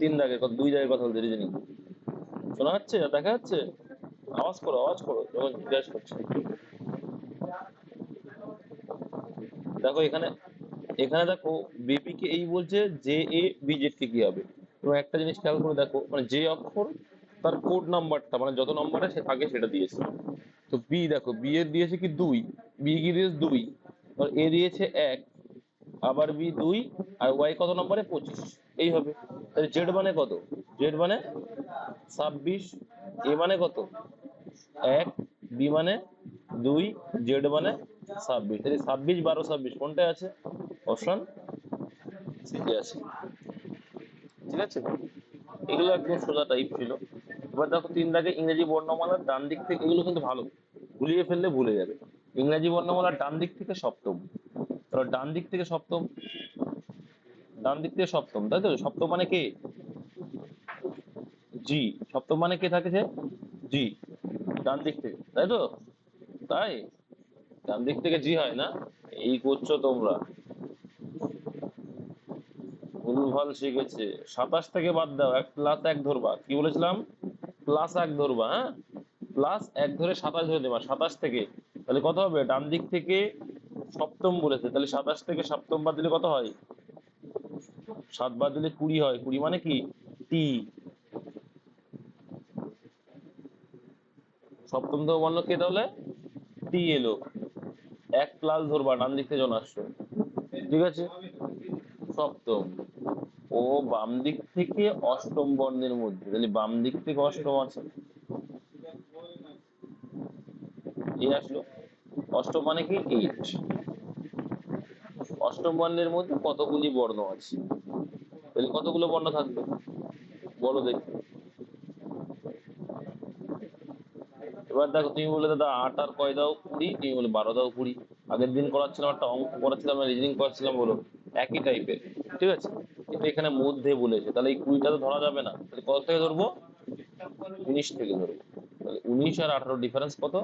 তিন দাগে কত, দুই দাগে কথা বলতে রিজনিং শোনা যাচ্ছে, দেখা যাচ্ছে? আওয়াজ করো, আওয়াজ করো যখন জিজ্ঞাসা করছে। দেখো এখানে, এখানে দেখো বিপি কে এই বলছে, জে এ বিজেড কে কি হবে। এবং একটা জিনিস খেয়াল করে দেখো, মানে যে অক্ষর তার কোড নাম্বারটা, মানে যত নম্বরে সে থাকে সেটা দিয়েছে। তো বি দেখো, বি এর দিয়েছে কি দুই, বি কি দিয়েছে দুই, আর এ দিয়েছে এক, আবার বি দুই, আর ওয়াই কত নম্বরে 25, এই হবে। তাহলে জেড মানে কত, জেড মানে 26, এ মানে কত এক, বি মানে দুই, জেড মানে 26। তাহলে 26, 12, 26 কোনটায় আছে? অপশন সিতে আছে। ঠিক আছে, এগুলো একদম সোজা টাইপ ছিল। এবার দেখো তিন দাগে ইংরেজি বর্ণমালার ডান দিক থেকে, এগুলো কিন্তু ভালো, গুলিয়ে ফেললে ভুলে যাবে। ইংরেজি বর্ণমালার ডান দিক থেকে সপ্তম, তাহলে ডান দিক থেকে সপ্তম, ডান দিক থেকে সপ্তম, তাই তো? সপ্তম মানে কে? জি। সপ্তম মানে কে থাকেছে? জি। ডান দিক থেকে, তাই তো? তাই ডান দিক থেকে জি হয় না, এই করছো তোমরা, ভুলভাল শিখেছে। 27 থেকে বাদ দাও, এক প্লাস এক ধরবা, কি বলেছিলাম? প্লাস এক ধরবা, হ্যাঁ, প্লাস এক ধরে 27 ধরে দেবা 27 থেকে। তাহলে কত হবে? ডান দিক থেকে সপ্তম বলেছে, তাহলে 27 থেকে সপ্তম বাদ দিলে কত হয়? 7 বাদ দিলে 20 হয়, 20 মানে কি? টি। সপ্তম তো বললো কে তাহলে? টি এলো। এক প্লাস ধরবা ডান দিক থেকে যখন আসছো, ঠিক আছে? সপ্তম, ও বাম দিক থেকে অষ্টম বর্ণের মধ্যে, তাহলে বাম দিক থেকে অষ্টম আছে, এই আসলো। অষ্টম মানে কি? 8। অষ্টম বর্ণের মধ্যে কতগুলি বর্ণ আছে? তাহলে কতগুলো বর্ণ থাকবে বলো দেখি। এবার দেখো, তুমি বলে দাদা 8 আর কয় দাও 20, তুমি বলে 12 দাও 20। আগের দিন করাচ্ছিলাম একটা অঙ্ক করাচ্ছিলাম, রিজনিং করাচ্ছিলাম, বলো একই টাইপের, ঠিক আছে? কিন্তু এখানে মধ্যে বলেছে, তাহলে এই 20টা তো ধরা যাবে না, তাহলে কত থেকে ধরবো? 19 থেকে ধরবো। তাহলে 19 আর 18 ডিফারেন্স কত?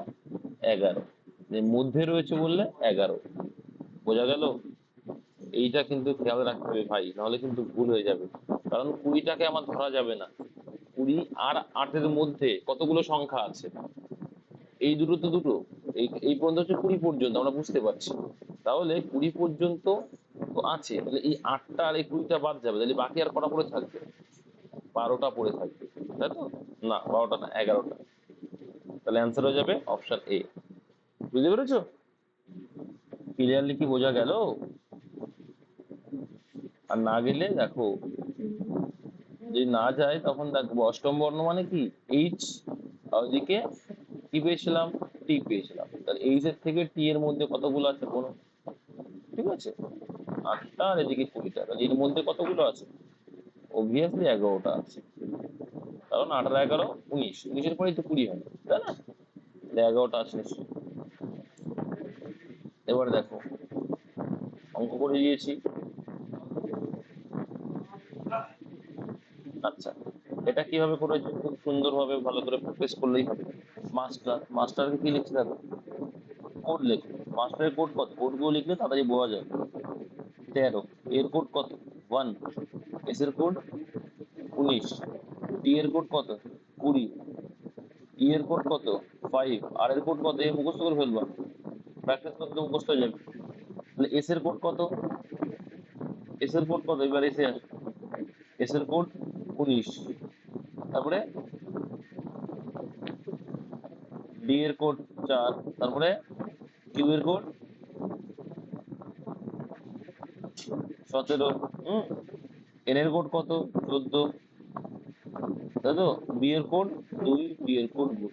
11। মধ্যে রয়েছে বললে 11। বোঝা গেল? এইটা কিন্তু খেয়াল রাখতে হবে ভাই, নাহলে কিন্তু ভুল হয়ে যাবে। কারণ 20টাকে আমার ধরা যাবে না। 20 আর 8-এর মধ্যে কতগুলো সংখ্যা আছে? এই দুটো তো দুটো, এই পর্যন্ত হচ্ছে 20 পর্যন্ত আমরা বুঝতে পারছি। তাহলে 20 পর্যন্ত তো আছে, তাহলে এই 8টা আর এই 20টা বাদ যাবে, তাহলে বাকি আর কটা পড়ে থাকবে? 12টা পড়ে থাকবে, তাই তো? না 12টা না, 11টা। তাহলে অ্যান্সার হয়ে যাবে অপশন এ। বুঝতে পেরেছো? ক্লিয়ারলি কি বোঝা গেল? আর না গেলে দেখো, যদি না যায় তখন দেখবো অষ্টম বর্ণ মানে কি? এইচ, আর ওইদিকে কি পেয়েছিলাম? টি পেয়েছিলাম। তাহলে এইচ এর থেকে টি এর মধ্যে কতগুলো আছে কোনো? ঠিক আছে, 8টা, আর এদিকে 20টা, তাহলে এর মধ্যে কতগুলো আছে? অবভিয়াসলি 11টা আছে, কারণ 8 আর 11 19, 19-এর পরেই তো 20 হয়, তাই না? তাহলে 11টা আছে নিশ্চয়ই। এবার দেখো, অঙ্ক করে দিয়েছি। আচ্ছা, এটা কিভাবে করেছে? খুব সুন্দরভাবে ভালো করে প্র্যাকটিস করলেই হবে। মাস্টার, মাস্টারকে কি লিখতে থাকো? কোড লেখো। মাস্টারের কোড কত? কোড গুলো লিখলে তাড়াতাড়ি বোঝা যায়। 13, এর কোড কত? 1, এস এর কোড 19, টি এর কোড কত? 20, ই এর কোড কত? 5, আর এর কোড কত? এ মুখস্থ করে ফেলবা, প্র্যাকটিস করতে মুখস্থ হয়ে যাবে। তাহলে এস এর কোড কত? এস এর কোড কত? এবার এসে আসে, এস এর কোড 19, তারপরে ডি এর কোড 4, তারপরে কিউ এর কোড 17, এন এর কোড কত? 14, তাই তো? বি এর কোড 2, ডি এর কোড 2।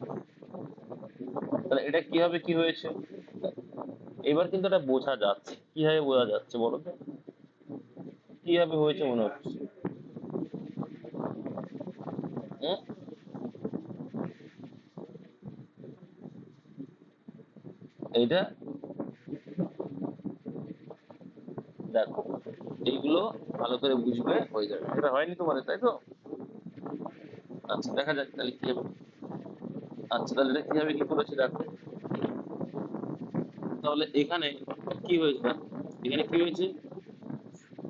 তাহলে এটা কিভাবে কি হয়েছে? এবার কিন্তু এটা বোঝা যাচ্ছে, কিভাবে বোঝা যাচ্ছে বলো তো? কিভাবে হয়েছে মনে হচ্ছে? হুম? এইটা দেখো, এইগুলো ভালো করে বুঝবে, হয়ে যাবে। এটা হয়নি তোমাদের, তাই তো? আচ্ছা, দেখা যাক তাহলে কি হবে। আচ্ছা, তাহলে এটা কিভাবে কি করেছে দেখো। তাহলে এখানে কি হয়েছে দেখো, এখানে কি হয়েছে?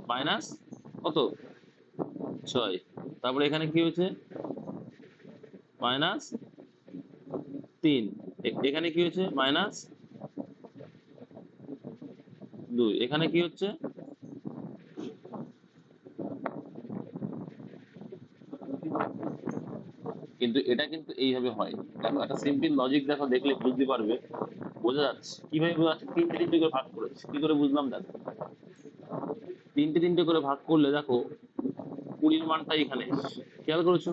মাইনাস কত? 6, তারপরে এখানে কি হয়েছে -3, এখানে কি হয়েছে -2, এখানে কি হচ্ছে কিন্তু এটা কিন্তু এইভাবে হয়। দেখো একটা সিম্পল লজিক দেখো, দেখলে বুঝতে পারবে, বোঝা যাচ্ছে কিভাবে বোঝা যাচ্ছে। তিনটে তিনটে করে ভাগ করেছে, কি করে বুঝলাম দেখো, তিনটে তিনটে করে ভাগ করলে দেখো 20-র মানটা এখানে খেয়াল করেছো,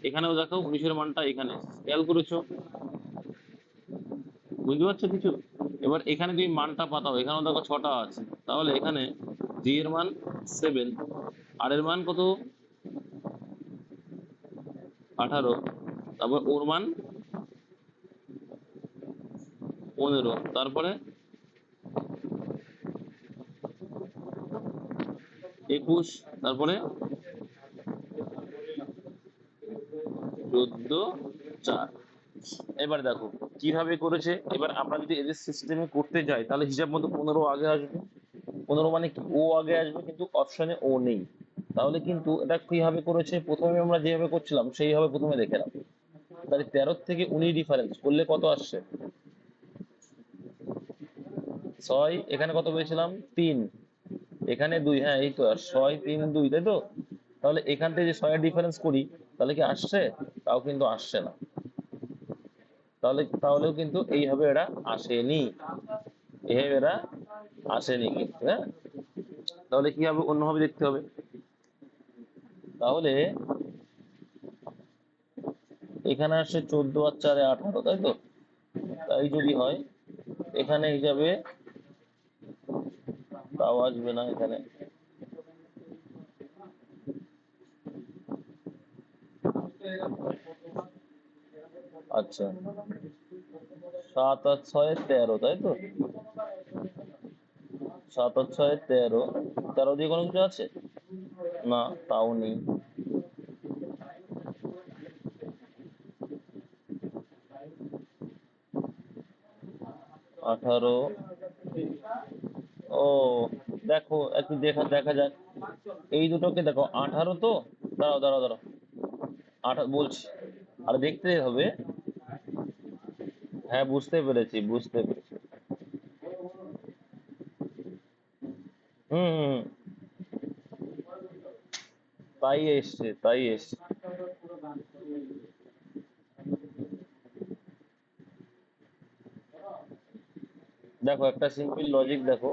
এখানেও দেখো 19-এর মানটা এখানে খেয়াল করেছো, বুঝতে পারছো কিছু? এবার এখানে তুমি মানটা পাতাও, এখানেও দেখো 6টা আছে, তাহলে এখানে জি এর মান 7, আর এর মান কত 18, তারপর ওর মান 15, তারপরে 21, তারপরে 14, 4। এবার দেখো কিভাবে করেছে। এবার আমরা যদি এদের সিস্টেমে করতে যাই তাহলে হিসাব মতো 15 আগে আসবে, 15 মানে কি ও আগে আসবে, কিন্তু অপশনে ও নেই। তাহলে কিন্তু এটা কিভাবে করেছে, প্রথমে আমরা যেভাবে করছিলাম সেইভাবে প্রথমে দেখে নাও। তাহলে 13 থেকে 19 ডিফারেন্স করলে কত আসছে 6, এখানে কত পেয়েছিলাম 3, এখানে 2, হ্যাঁ এই তো 6 3 2, তাই তো? তাহলে এখান থেকে যে 6 এর ডিফারেন্স করি তাহলে কি আসছে? তাও কিন্তু আসছে না। তাহলেও কিন্তু এইভাবে এরা আসেনি, এইভাবে এরা আসেনি কিন্তু। হ্যাঁ, তাহলে কি হবে, অন্যভাবে দেখতে হবে। তাহলে এখানে আসছে 14 আর 4 18, তাই তো? তাই যদি হয় এখানে হিসাবে তাও আসবে না এখানে। আচ্ছা, 7 আর 6 13, তাই তো? 7 আর 6 13, 13 দিয়ে কোনো কিছু আছে না, তাও নেই। আঠারো, ও দেখো একটু দেখা দেখা যাক, এই দুটোকে দেখো 18 তো, দাঁড়াও দাঁড়াও দাঁড়াও, বলছি আর দেখতে হবে। হ্যাঁ বুঝতে পেরেছি বুঝতে পেরেছি। হুম হুম, তাই এসছে তাই এসছে। দেখো একটা সিম্পল লজিক দেখো,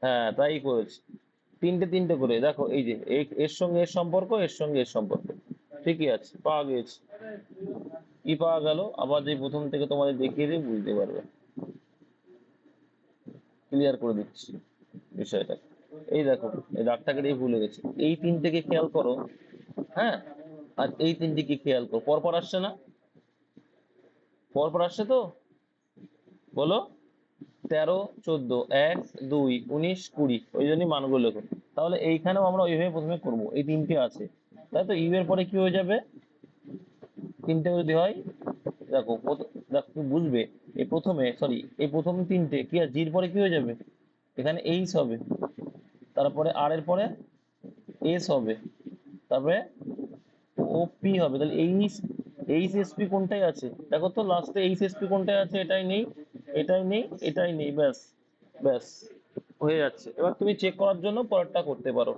হ্যাঁ তাই করেছি, তিনটে তিনটে করে দেখো, এই যে এর সঙ্গে এর সম্পর্ক, এর সঙ্গে এর সম্পর্ক, ঠিকই আছে, পাওয়া গেছে। কি পাওয়া গেল আবার যে প্রথম থেকে তোমাদের দেখিয়ে দিই বুঝতে পারবে, ক্লিয়ার করে দিচ্ছি বিষয়টা। এই দেখো এই দাগটাকে দিয়ে ভুলে গেছি, এই তিনটেকে খেয়াল করো, হ্যাঁ, আর এই তিনটিকে খেয়াল করো, পরপর আসছে না, পরপর আসছে তো, বলো 13 14 1 2 19 20, ওই জন্যই মানগুলো লেখো। তাহলে এইখানেও আমরা ওইভাবে প্রথমে করব, এই তিনটে আছে, তাই তো? ইউ এর পরে কি হয়ে যাবে, তিনটে যদি হয়, দেখো দেখো তুমি বুঝবে, এই প্রথমে সরি এই প্রথম তিনটে কি আর জির পরে কি হয়ে যাবে, এখানে এইচ হবে, তারপরে আর এর পরে এস হবে, তারপরে ও পি হবে। তাহলে এইচ এইচ এস পি কোনটাই আছে দেখো তো, লাস্টে এইচ এস পি কোনটাই আছে, এটাই নেই, এটাই নেই, এটাই নেই, ব্যাস ব্যাস হয়ে যাচ্ছে। এবার তুমি চেক করার জন্য পরেরটা করতে পারো।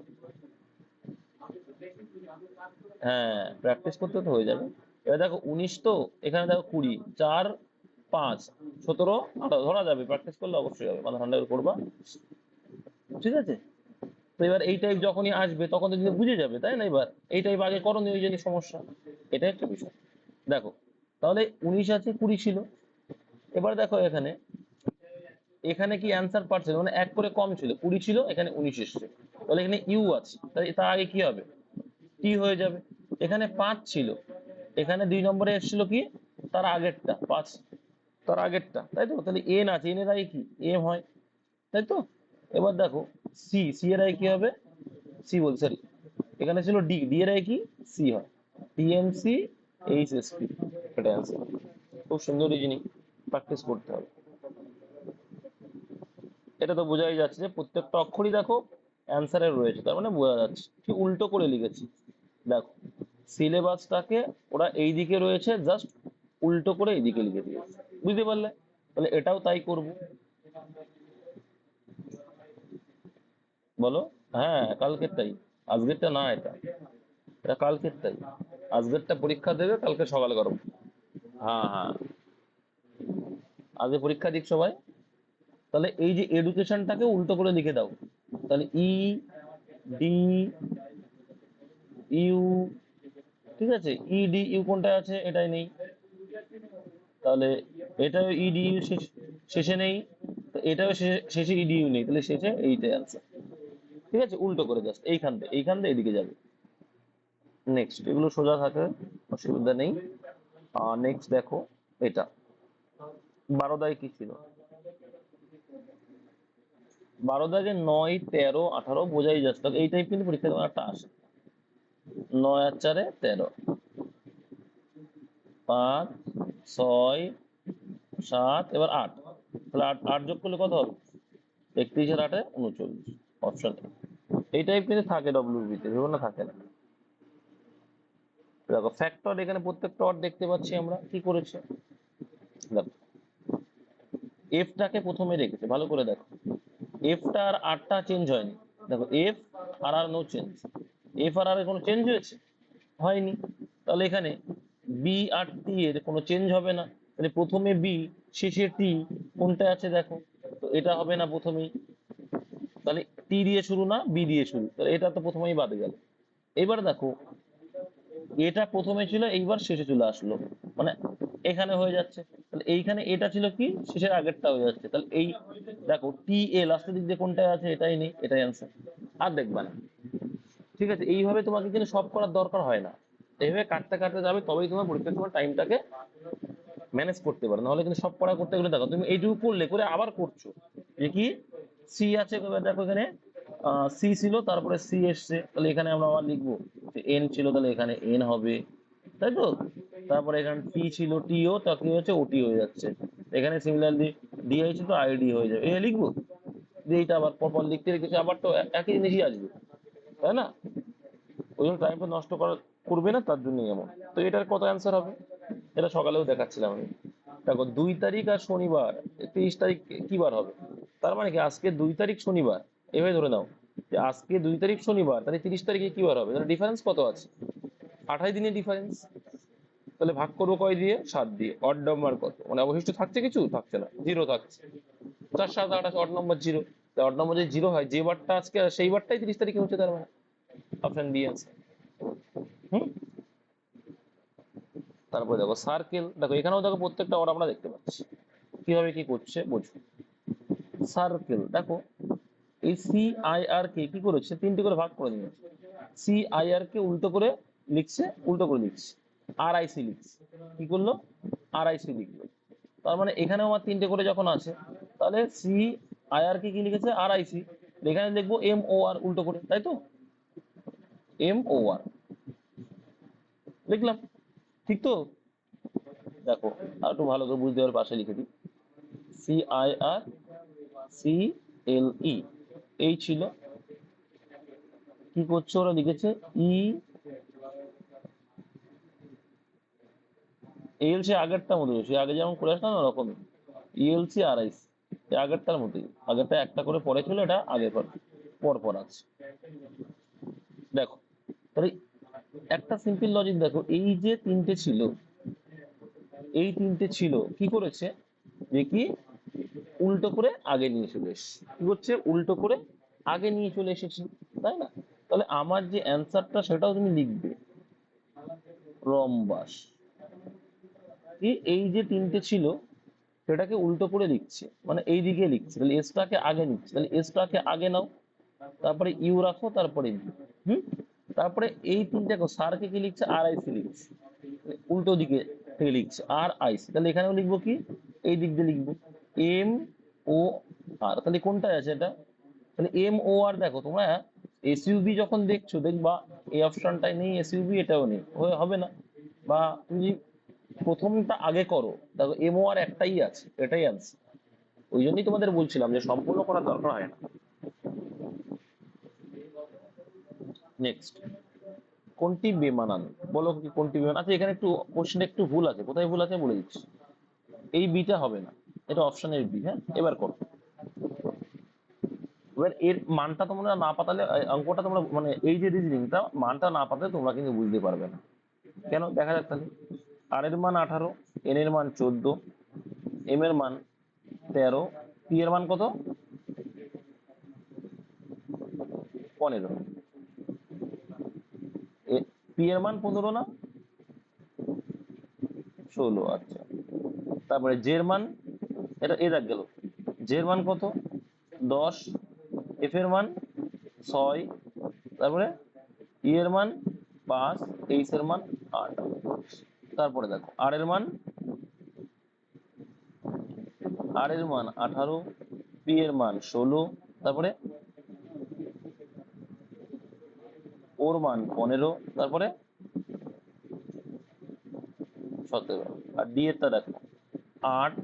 হ্যাঁ প্র্যাকটিস করতে তো হয়ে যাবে। এবার দেখো 19 তো, এখানে দেখো 20, 4 5 17 18 ধরা যাবে, প্র্যাকটিস করলে অবশ্যই হবে, মাথা ঠান্ডা করে করবা, ঠিক আছে? তো এবার এই টাইপ যখনই আসবে তখন তো তুমি বুঝে যাবে, তাই না? এবার এই টাইপ আগে করনি, ওই জন্য সমস্যা, এটা একটা বিষয়। দেখো তাহলে 19 আছে, 20 ছিল। এবার দেখো এখানে, এখানে কি অ্যান্সার পার্সেন্ট মানে এক করে কম ছিল, 20 ছিল, এখানে 19 এসছে, তাহলে এখানে ইউ আছে, তাই তার আগে কি হবে, টি হয়ে যাবে। এখানে 5 ছিল, এখানে 2 নম্বরে এসেছিল কি, তার আগেরটা 5, তার আগেরটা, তাই তো? তাহলে এন আছে, এন এর আগে কি এম হয়, তাই তো? এবার দেখো সি, সি এর আগে কি হবে, সি বল সরি, এখানে ছিল ডি, ডি এর আগে কি সি হয়, টিএমসি এইচ এস পি, এটা অ্যান্সার। খুব সুন্দর রিজনিং, প্র্যাকটিস করতে হবে। এটা তো বোঝাই যাচ্ছে যে প্রত্যেকটা অক্ষরই দেখো অ্যান্সারে রয়েছে, তার মানে বোঝা যাচ্ছে কি উল্টো করে লিখেছি। দেখো সিলেবাসটাকে ওরা এই দিকে রয়েছে, জাস্ট উল্টো করে এইদিকে লিখে দিয়েছে, বুঝতে পারলে? তাহলে এটাও তাই করব, বলো। হ্যাঁ কালকেরটাই, আজকেরটা না, এটা এটা কালকেরটাই। আজকেরটা পরীক্ষা দেবে কালকে সকালে করো। হ্যাঁ হ্যাঁ, আজকে পরীক্ষা দিক সবাই। তাহলে এই যে এডুকেশনটাকে উল্টো করে লিখে দাও, তাহলে ই ডি ইউ, ঠিক আছে, ই ডি ইউ কোনটা আছে, এটাই নেই। তাহলে এটাও ই ডি ইউ শেষে নেই, তো এটাও শেষে ই ডি ইউ নেই, তাহলে শেষে এইটাই আনসার। ঠিক আছে, উল্টো করে জাস্ট এইখান দিয়ে এদিকে যাবে। নেক্সট, এগুলো সোজা থাকে, অসুবিধা নেই। নেক্সট দেখো এটা, বারোদায় কি ছিল? বারোদায় যে 9, 13, 18 বোঝাই যাচ্ছে, এই টাইপ কিন্তু পরীক্ষা দেওয়ার একটা আসে। 9 আর 4-13, 5, 6, 7, এবার 8। তাহলে আট আট যোগ করলে কত হবে? 31 আর 8-39, অপশন এ। এই টাইপ কিন্তু থাকে ডব্লিউবি তে, ভেবো না থাকে না। দেখো ফ্যাক্টর, এখানে প্রত্যেকটা অর দেখতে পাচ্ছি আমরা কি করেছে। দেখো এফটাকে প্রথমে রেখেছে, ভালো করে দেখো, এফটা আর আরটা চেঞ্জ হয়নি। দেখো F R no change, F R কোনো চেঞ্জ হয়েছে? হয়নি। তাহলে এখানে বি আর টি এর কোনো চেঞ্জ হবে না, তাহলে প্রথমে বি শেষে টি কোনটা আছে দেখো, তো এটা হবে না প্রথমেই। তাহলে টি দিয়ে শুরু না বি দিয়ে শুরু, তাহলে এটা তো প্রথমেই বাদে গেল। এবার দেখো এটা প্রথমে ছিল, এইবার শেষে চলে আসলো, মানে এখানে হয়ে যাচ্ছে। তাহলে এইখানে এটা ছিল কি শেষের আগেরটা হয়ে যাচ্ছে, তাহলে এই দেখো টি এ লাস্টের দিক দিয়ে কোনটা আছে, এটাই নেই, এটাই অ্যান্সার। আর দেখবা না। ঠিক আছে, এইভাবে তোমাকে কিন্তু সব করার দরকার হয় না, এইভাবে কাটতে কাটতে যাবে, তবেই তোমার পরীক্ষার সময় টাইমটাকে ম্যানেজ করতে পারো। নাহলে কিন্তু সব পড়া করতে গেলে দেখো তুমি এইটুকু করলে করে আবার করছো, যে কি সি আছে, দেখো এখানে সি ছিল, তারপরে সি এসছে, তাহলে এখানে আমরা আবার লিখবো এন ছিল, তাহলে এখানে এন হবে, তাই তো? তারপরে এখানে টি ছিল, টিও তা কি হচ্ছে ওটি হয়ে যাচ্ছে, এখানে সিমিলারলি ডিআই ছিল তো আইডি হয়ে যাবে, এই লিখবো। দিয়ে এইটা আবার পরপর লিখতে রেখেছি, আবার তো একই জিনিসই আসবে, তাই না? ওই জন্য টাইমটা নষ্ট করবে না, তার জন্যই এমন। তো এটার কত অ্যান্সার হবে, এটা সকালেও দেখাচ্ছিলাম আমি। দেখো 2 তারিখ আর শনিবার, 30 তারিখ কি বার হবে? তার মানে কি আজকে 2 তারিখ শনিবার, এভাবে ধরে নাও যে আজকে 2 তারিখ শনিবার, তাহলে 30 তারিখে কি বার হবে, তাহলে ডিফারেন্স কত আছে? 28 দিনের ডিফারেন্স। তাহলে ভাগ করবো কয় দিয়ে? 7 দিয়ে। অড নাম্বার কত, মানে অবশিষ্ট থাকছে কিছু? থাকছে না, জিরো থাকছে। 4, 7, 28, odd number zero. Odd number যদি জিরো হয়, যে বারটা আজকে সেই বারটাই 30 তারিখে হচ্ছে, তার মানে অপশন বি আছে। হুম। তারপরে দেখো সার্কেল, দেখো এখানেও দেখো প্রত্যেকটা অর আমরা দেখতে পাচ্ছি, কিভাবে কি করছে বুঝো। সার্কেল দেখো, এই সি আই আর কে কি করেছে, তিনটে করে ভাগ করে নিয়েছে। সি আই আর কে উল্টো করে লিখছে, উল্টো করে লিখছে, আর আই সি লিখছে, কি করলো? আর আই সি লিখলো। তার মানে এখানেও আমার তিনটে করে যখন আছে, তাহলে সি আই আর কে কি লিখেছে? আর আই সি। এখানে দেখবো এম ও আর উল্টো করে, তাই তো? এম ও আর লিখলাম, ঠিক তো? দেখো আর একটু ভালো করে বুঝতে পারবে, পাশে লিখে দিই, C I R C L E, এই ছিল, কি করছে ওরা লিখেছে ই এল, সে আগেরটার মতো, সে আগে যেমন করে আসলাম না ওরকমই, ইএলসি আর আইসি, আগেরটার মতোই, আগেরটা একটা করে পরে ছিল, এটা আগে পর পর পর আছে। দেখো তাহলে একটা সিম্পল লজিক দেখো, এই যে তিনটে ছিল, এই তিনটে ছিল কি করেছে, যে কি উল্টো করে আগে নিয়ে চলে এসেছে, কি করছে উল্টো করে আগে নিয়ে চলে এসেছে, তাই না? তাহলে আমার যে অ্যান্সারটা সেটাও তুমি লিখবে রম্বাস, কি এই যে তিনটে ছিল সেটাকে উল্টো করে লিখছে, মানে এই দিকে লিখছে, তাহলে এসটাকে আগে নিচ্ছে, তাহলে এসটাকে আগে নাও, তারপরে ইউ রাখো, তারপরে বি। হুম। তারপরে এই তিনটে সারকে কি লিখছে? আর আইসি লিখছে, উল্টো দিকে থেকে লিখছে আর আইসি, তাহলে এখানেও লিখবো কি এই দিক দিয়ে লিখবো এম ও আর, তাহলে কোনটায় আছে এটা? তাহলে এম ও আর, দেখো তোমরা এসইউবি যখন দেখছো দেখবা এই অপশনটাই নেই, এসইউবি এটাও নেই, হবে না। বা তুমি প্রথমটা আগে করো, দেখো এমও আর একটাই আছে, এটাই আনসার। ওই জন্যই তোমাদের বলছিলাম যে সম্পূর্ণ করার দরকার হয় না। নেক্সট, কোনটি বেমানান? বলো কি কোনটি বেমানান? আচ্ছা, এখানে একটু কোশ্চেন একটু ভুল আছে, কোথায় ভুল আছে বলে দিচ্ছি। এই বিটা হবে না, এটা অপশনের বি। হ্যাঁ, এবার করো। এবার এর মানটা তোমরা না পাতালে অঙ্কটা তোমরা মানে এই যে রিজনিংটা মানটা না পাতালে তোমরা কিন্তু বুঝতে পারবে না। কেন, দেখা যাক তাহলে। আর এর মান 18, এন এর মান 14, এম এর মান 13, পি এর মান কত? 15। পি এর মান 15 না 16? আচ্ছা, তারপরে জের মান, এটা এ দাগ গেল। জের মান কত? 10, এফ এর মান 6, তারপরে ই এর মান 5, এইচ এর মান 8। তারপরে দেখো আর এর মান 18, পি এর মান 16, তারপরে ওর মান 15, তারপরে 17। আর ডি এরটা দেখো 8,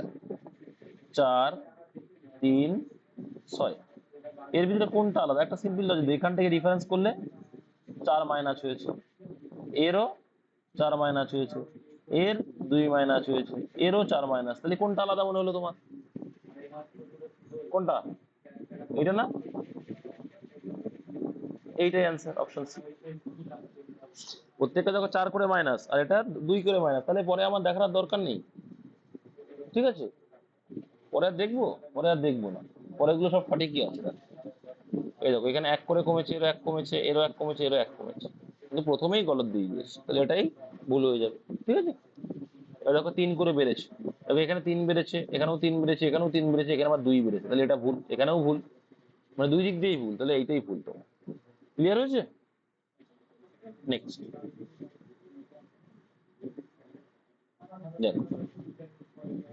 4, 3, 6। এর ভিতরে কোনটা আলাদা? একটা সিম্পল লজিক, এখান থেকে রেফারেন্স করলে 4 মাইনাস হয়েছে, এরও 4 মাইনাস হয়েছে, এর 2 মাইনাস হয়েছে, এরও 4 মাইনাস। তাহলে কোনটা আলাদা মনে হলো তোমার? কোনটা? এটা না? এইটাই অ্যান্সার, অপশন সি। প্রত্যেকটা দেখো 4 করে মাইনাস, আর এটা 2 করে মাইনাস, তাহলে পরে আমার দেখার আর দরকার নেই। ঠিক আছে, পরে আর দেখবো? পরে আর দেখবো না, পরে এগুলো সব সঠিকই আছে। এই দেখো এখানে 1 করে কমেছে, এরও 1 কমেছে, এরও 1 কমেছে, এরও 1 কমেছে, কিন্তু প্রথমেই গলত দিয়ে দিয়েছে, তাহলে এটাই ভুল হয়ে যাবে। ঠিক আছে, এবার দেখো 3 করে বেড়েছে, তবে এখানে 3 বেড়েছে, এখানেও 3 বেড়েছে, এখানেও 3 বেড়েছে, এখানে আবার 2 বেড়েছে, তাহলে এটা ভুল, এখানেও ভুল, মানে দুই দিক দিয়েই ভুল, তাহলে এইটাই ভুল। তো ক্লিয়ার হয়েছে? নেক্সট দেখো,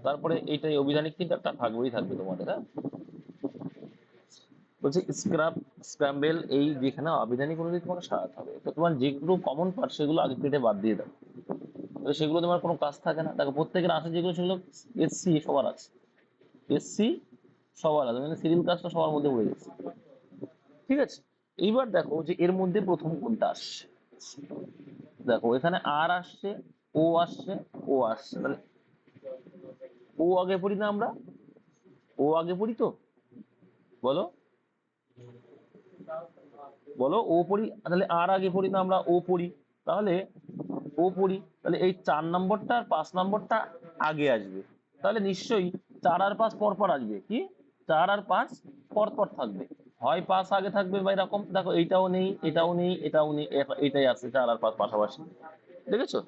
তারপরে এইটাই অভিধানিক কিন্তু একটা থাকবেই থাকবে তোমাদের। হ্যাঁ, বলছে স্ক্র্যাম্বেল, এই যেখানে অভিধানিক অনুযায়ী তোমাকে সাজাতে হবে, তো তোমার যেগুলো কমন পার্ট সেগুলো আগে কেটে বাদ দিয়ে দাও, তাহলে সেগুলো তোমার কোনো কাজ থাকে না। দেখো প্রত্যেকের আছে যেগুলো, সেগুলো এসসি সবার আছে, এসসি সবার আছে, মানে সিরিয়াল কাজটা সবার মধ্যে পড়ে গেছে। ঠিক আছে, এইবার দেখো যে এর মধ্যে প্রথম কোনটা আসছে। দেখো এখানে আর আসছে, ও আসছে, ও আসছে, তাহলে ও আগে পড়ি না আমরা? ও আগে পড়ি তো, বলো বলো, ও পড়ি, তাহলে আর আগে পড়ি না আমরা? ও পড়ি, তাহলে ও পড়ি, তাহলে এই 4 নম্বরটা আর 5 নম্বরটা আগে আসবে, তাহলে নিশ্চয়ই 4 আর 5 পরপর আসবে। কি, 4 আর 5 পরপর থাকবে, হয় 5 আগে থাকবে বা এরকম। দেখো এইটাও নেই, এটাও নেই, এটাও নেই, এটাই আছে 4 আর 5 পাশাপাশি। দেখেছো,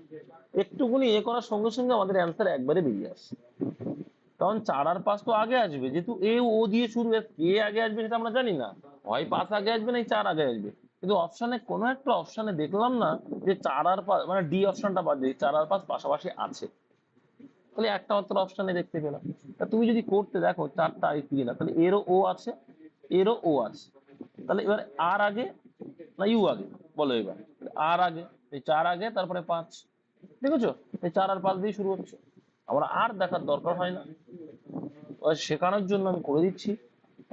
একটুকুনি এ করার সঙ্গে সঙ্গে আমাদের অ্যান্সার একবারে বেরিয়ে আসছে, কারণ 4 আর 5 তো আগে আসবে, যেহেতু এ ও দিয়ে শুরু, এ আগে আসবে সেটা আমরা জানি না, হয় 5 আগে আসবে না 4 আগে আসবে। কিন্তু অপশনে কোনো একটা অপশনে দেখলাম না যে 4 আর 5, মানে ডি অপশনটা বাদ দিয়ে 4 আর 5 পাশাপাশি আছে, তাহলে একটা মাত্র অপশনে দেখতে পেলাম। তা তুমি যদি করতে দেখো 4টা আগে কি না, তাহলে এরও ও আছে, এরও ও আছে, তাহলে এবার আর আগে না ইউ আগে, বলো এবার। আর আগে, এই 4 আগে, তারপরে 5। দেখেছো, এই 4 আর 5 দিয়ে শুরু হচ্ছে, আমার আর দেখার দরকার হয় না, শেখানোর জন্য আমি করে দিচ্ছি।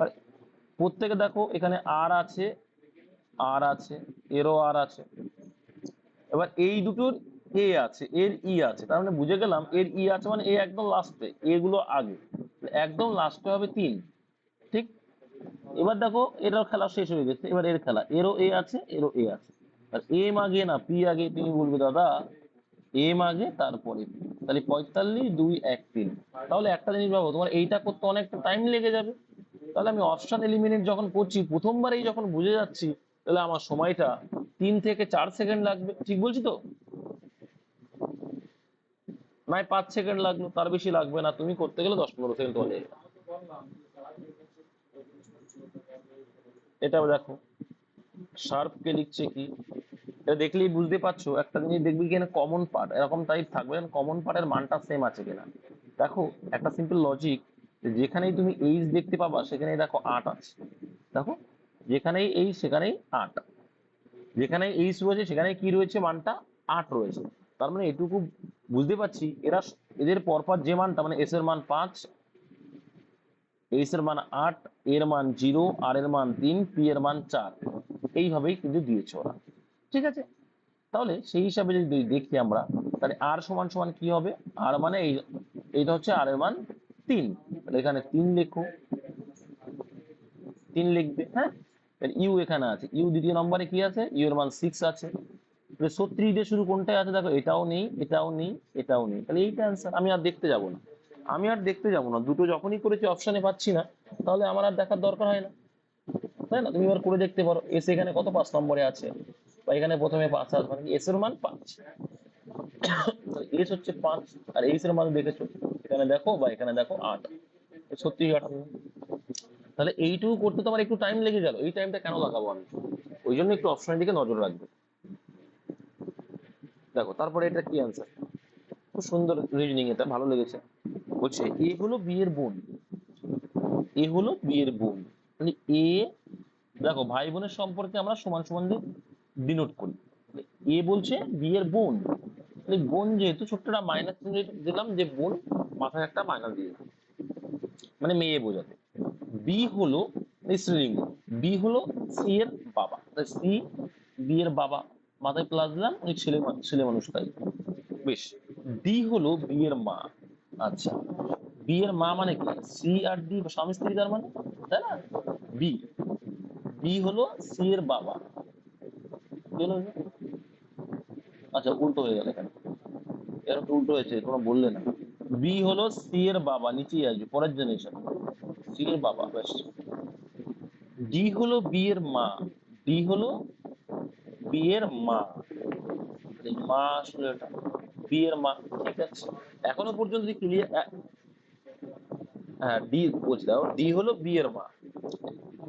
আর প্রত্যেকে দেখো এখানে আর আছে, আর আছে, এরও আর আছে, এবার এই দুটোর এ আছে, এর ই আছে, তার মানে বুঝে গেলাম এর ই আছে, মানে এ একদম লাস্টে, এগুলো আগে, একদম লাস্টে হবে 3। ঠিক, এবার দেখো এটার খেলা শেষ হয়ে গেছে, এবার এর খেলা, এরও এ আছে, এরও এ আছে, আর এম আগে না পি আগে? তুমি বলবে দাদা এম আগে তারপরে P। তাহলে 45, 2, 1, 3। তাহলে একটা জিনিস ভাবো, তোমার এইটা করতে অনেকটা টাইম লেগে যাবে, তাহলে আমি অপশন এলিমিনেট যখন করছি, প্রথমবারেই যখন বুঝে যাচ্ছি, তাহলে আমার সময়টা 3 থেকে 4 সেকেন্ড লাগবে। ঠিক বলছি তো? নয় 5 সেকেন্ড লাগলো, তার বেশি লাগবে না, তুমি করতে গেলে 10-15 সেকেন্ড তোমার লেগে যাবে। এটা দেখো শার্প কে লিখছে কি, এটা দেখলেই বুঝতে পারছো। একটা জিনিস দেখবি কিনা কমন পার্ট এরকম টাইপ থাকবে, কমন পার্টের মানটা সেম আছে কিনা। দেখো একটা সিম্পল লজিক, যেখানেই তুমি এইচ দেখতে পাবা সেখানেই দেখো 8 আছে। দেখো যেখানেই এইচ সেখানেই 8, যেখানে এইচ রয়েছে সেখানে কি রয়েছে, মানটা 8 রয়েছে। তার মানে এটুকু বুঝতে পারছি, এরা এদের পরপর যে মানটা, মানে এস এর মান 5, এইচ এর মান 8, এর মান 0, আর এর মান 3, পি এর মান 4। এইভাবেই কিন্তু দিয়েছে ওরা। ঠিক আছে, তাহলে সেই হিসাবে যদি দেখি আমরা, তাহলে আর সমান সমান কি হবে? আর মানে এইটা হচ্ছে আর এর মান 3, তাহলে এখানে 3 লেখো, 3 লিখবে। হ্যাঁ, ইউ এখানে আছে, ইউ দ্বিতীয় নম্বরে কি আছে? ইউ এর মান 6 আছে। 36 দিয়ে শুরু কোনটায় আছে দেখো, এটাও নেই, এটাও নেই, এটাও নেই, তাহলে এইটা অ্যান্সার। আমি আর দেখতে যাব না, আমি আর দেখতে যাব না, দুটো যখনই করেছি অপশনে পাচ্ছি না, তাহলে আমার আর দেখার দরকার হয় না, তাই না? তুমি এবার করে দেখতে পারো, এস এখানে কত 5 নম্বরে আছে, বা এখানে প্রথমে 5 আছে, মানে এস এর মান 5, এস হচ্ছে 5, আর এইচ এর মান দেখেছো, এখানে দেখো বা এখানে দেখো 8, 36, 58। তাহলে এইটুকু করতে তোমার একটু টাইম লেগে গেল, এই টাইমটা কেন লাগাবো আমি? ওই জন্য একটু অপশনের দিকে নজর রাখবে। দেখো তারপরে এটা কি অ্যান্সার, খুব সুন্দর রিজনিং, এটা ভালো লেগেছে। বলছে এ হলো বি এর বোন, এ হলো বি এর বোন, মানে এ, দেখো ভাই বোনের সম্পর্কে আমরা সমান সমান দিয়ে ডিনোট করি। এ বলছে বি এর বোন, তাহলে বোন যেহেতু ছোট্টটা মাইনাস দিলাম, যে বোন মাথায় একটা মাইনাস দিয়ে, মানে মেয়ে বোঝাতে। বি হলো স্ত্রীলিঙ্গ, বি হলো সি এর বাবা, সি বি এর বাবা, মাথায় প্লাস দিলাম, ওই ছেলে মানুষ তাই। বেশ, ডি হলো বি এর মা। আচ্ছা, বি এর মা মানে কি? সি আর ডি স্বামী স্ত্রী, তার মানে, তাই না? বি, বি হলো সি এর বাবা। আচ্ছা, উল্টো হয়ে গেল এখানে, এর উল্টো হয়েছে, তোমরা বললে না। বি হলো সি এর বাবা, নিচেই আসবে পরের জেনারেশন, সি এর বাবা। ব্যাস, ডি হলো বি এর মা, ডি হলো বি এর মা, মা আসলে এটা বি এর মা। ঠিক আছে, এখনো পর্যন্ত ক্লিয়ার? হ্যাঁ, ডি বলছি, দাও, ডি হলো বি এর মা।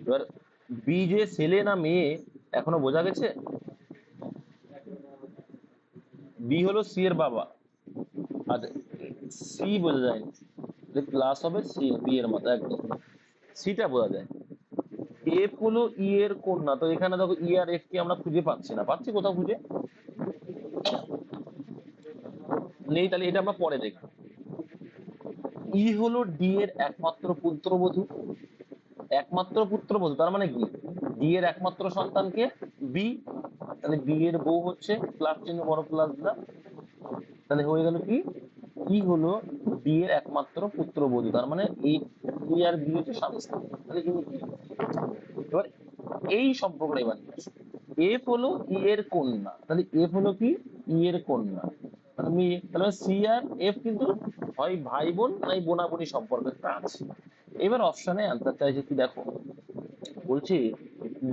এবার বি যে ছেলে না মেয়ে এখনো বোঝা গেছে? বি হলো সি এর বাবা, আর সি বোঝা যায়নি, প্লাস হবে সি বি এর মতো, একদম সিটা বোঝা যায়। এফ হলো ই এর কন্যা, তো এখানে দেখো ই আর এফ কে আমরা খুঁজে পাচ্ছি না, পাচ্ছি কোথাও খুঁজে নেই, তাহলে এটা আমরা পরে দেখব। ই হলো ডি এর একমাত্র পুত্রবধূ, একমাত্র পুত্রবধূ তার মানে কি? ডি এর একমাত্র সন্তানকে বি, তাহলে বি এর বউ হচ্ছে, প্লাস চিহ্ন বড় প্লাস দিলাম, তাহলে হয়ে গেল কি? ই হলো ডি এর একমাত্র পুত্রবধূ, তার মানে এই ই আর বি হচ্ছে স্বামী স্ত্রী, তাহলে ইনি কি? এবার এই সম্পর্কটা এবার এফ হলো ই এর কন্যা, তাহলে এফ হলো কি? ই এর কন্যা, মানে মেয়ে, তাহলে সি আর এফ কিন্তু হয় ভাই বোন নাই বোনাবোনি সম্পর্ক একটা আছে। এবার অপশনে অ্যান্সার চাইছে কি দেখো, বলছি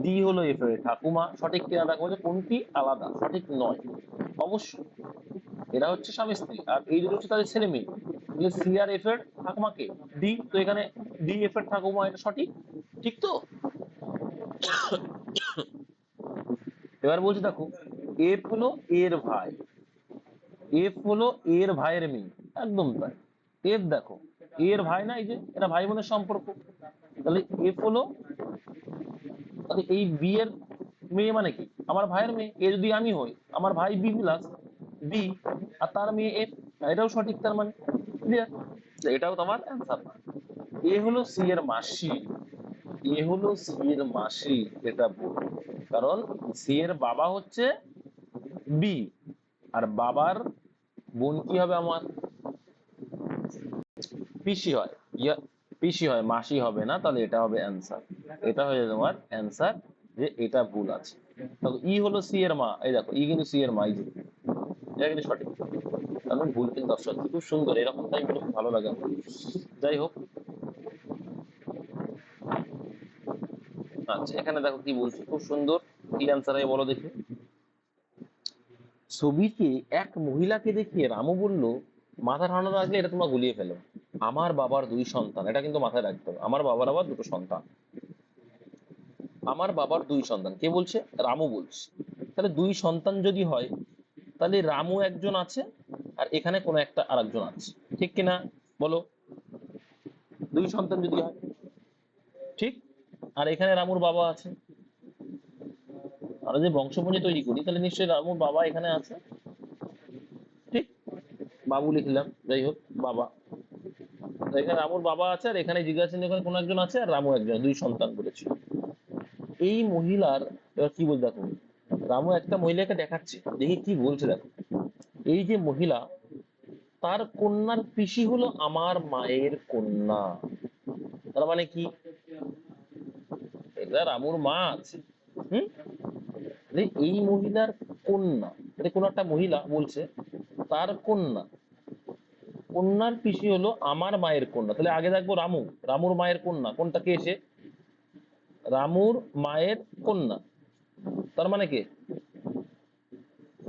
ডি হলো এফ এর ঠাকুমা, সঠিক কিনা দেখো, যে কোনটি আলাদা, সঠিক নয় অবশ্যই, এরা হচ্ছে স্বামী স্ত্রী, আর এই দুটো হচ্ছে তাদের ছেলে মেয়ে, তাহলে সি আর এফ এর ঠাকুমাকে ডি, তো এখানে ডি এফ এর ঠাকুমা, এটা সঠিক। ঠিক তো? এবার বলছি দেখো, এফ হলো এর ভাই, এফ হলো এর ভাইয়ের মেয়ে, একদম তাই। এফ দেখো এর ভাই না, এই যে এরা ভাই বোনের সম্পর্ক, তাহলে এফ হলো, তাহলে এই বি এর মেয়ে মানে কি? আমার ভাইয়ের মেয়ে। এ যদি আমি হই, আমার ভাই বি প্লাস বি, আর তার মেয়ে এফ, এটাও সঠিক, তার মানে ক্লিয়ার, এটাও তোমার অ্যান্সার না। এ হলো সি এর মাসি, এ হলো সি এর মাসি, এটা ভুল, কারণ সি এর বাবা হচ্ছে বি, আর বাবার বোন কি হবে আমার? পিসি হয়, পিসি হয়, মাসি হবে না, তাহলে এটা হবে অ্যান্সার, এটা হয়ে যাবে তোমার অ্যান্সার, যে এটা ভুল আছে। তবে ই হলো সি এর মা, এই দেখো ই কিন্তু সি এর মা, এই যে এটা কিন্তু সঠিক, কারণ ভুল কিন্তু অপশন। খুব সুন্দর, এরকম টাইম খুব ভালো লাগে আমার। যাই হোক, আচ্ছা এখানে দেখো কি বলছি, খুব সুন্দর, কি অ্যান্সার হয় বলো দেখি। ছবিতে এক মহিলাকে দেখিয়ে রামু বলল, মাথা ঠান্ডা রাখলে এটা তোমরা গুলিয়ে ফেলো, আমার বাবার 2 সন্তান, এটা কিন্তু মাথায় রাখতে হবে, আমার বাবার আবার 2টো সন্তান, আমার বাবার 2 সন্তান, কে বলছে? রামু বলছে। তাহলে 2 সন্তান যদি হয়, তাহলে রামু একজন আছে, আর এখানে কোনো একটা আরেকজন আছে, ঠিক কিনা বলো? 2 সন্তান যদি হয়, ঠিক, আর এখানে রামুর বাবা আছে, আমরা যে বংশপঞ্জি তৈরি করি, তাহলে নিশ্চয়ই রামুর বাবা এখানে আছে, ঠিক, বাবু লিখলাম, যাই হোক বাবা, এখানে রামুর বাবা আছে, আর এখানে জিজ্ঞাসা ওখানে কোন একজন আছে, আর রামু একজন, দুই সন্তান বলেছে। এই মহিলার, এবার কি বল দেখো, রামু একটা মহিলাকে দেখাচ্ছে, দেখি কি বলছে দেখো। এই যে মহিলা, তার কন্যার পিসি হলো আমার মায়ের কন্যা। তার মানে কি, এটা রামুর মা আছে। হুম, এই মহিলার কন্যা, এটা কোন একটা মহিলা বলছে তার কন্যা, কন্যার পিসি হলো আমার মায়ের কন্যা। তাহলে আগে দেখবো রামু, রামুর মায়ের কন্যা কোনটা, কে এসে, রামুর মায়ের কন্যা। তার মানে কে,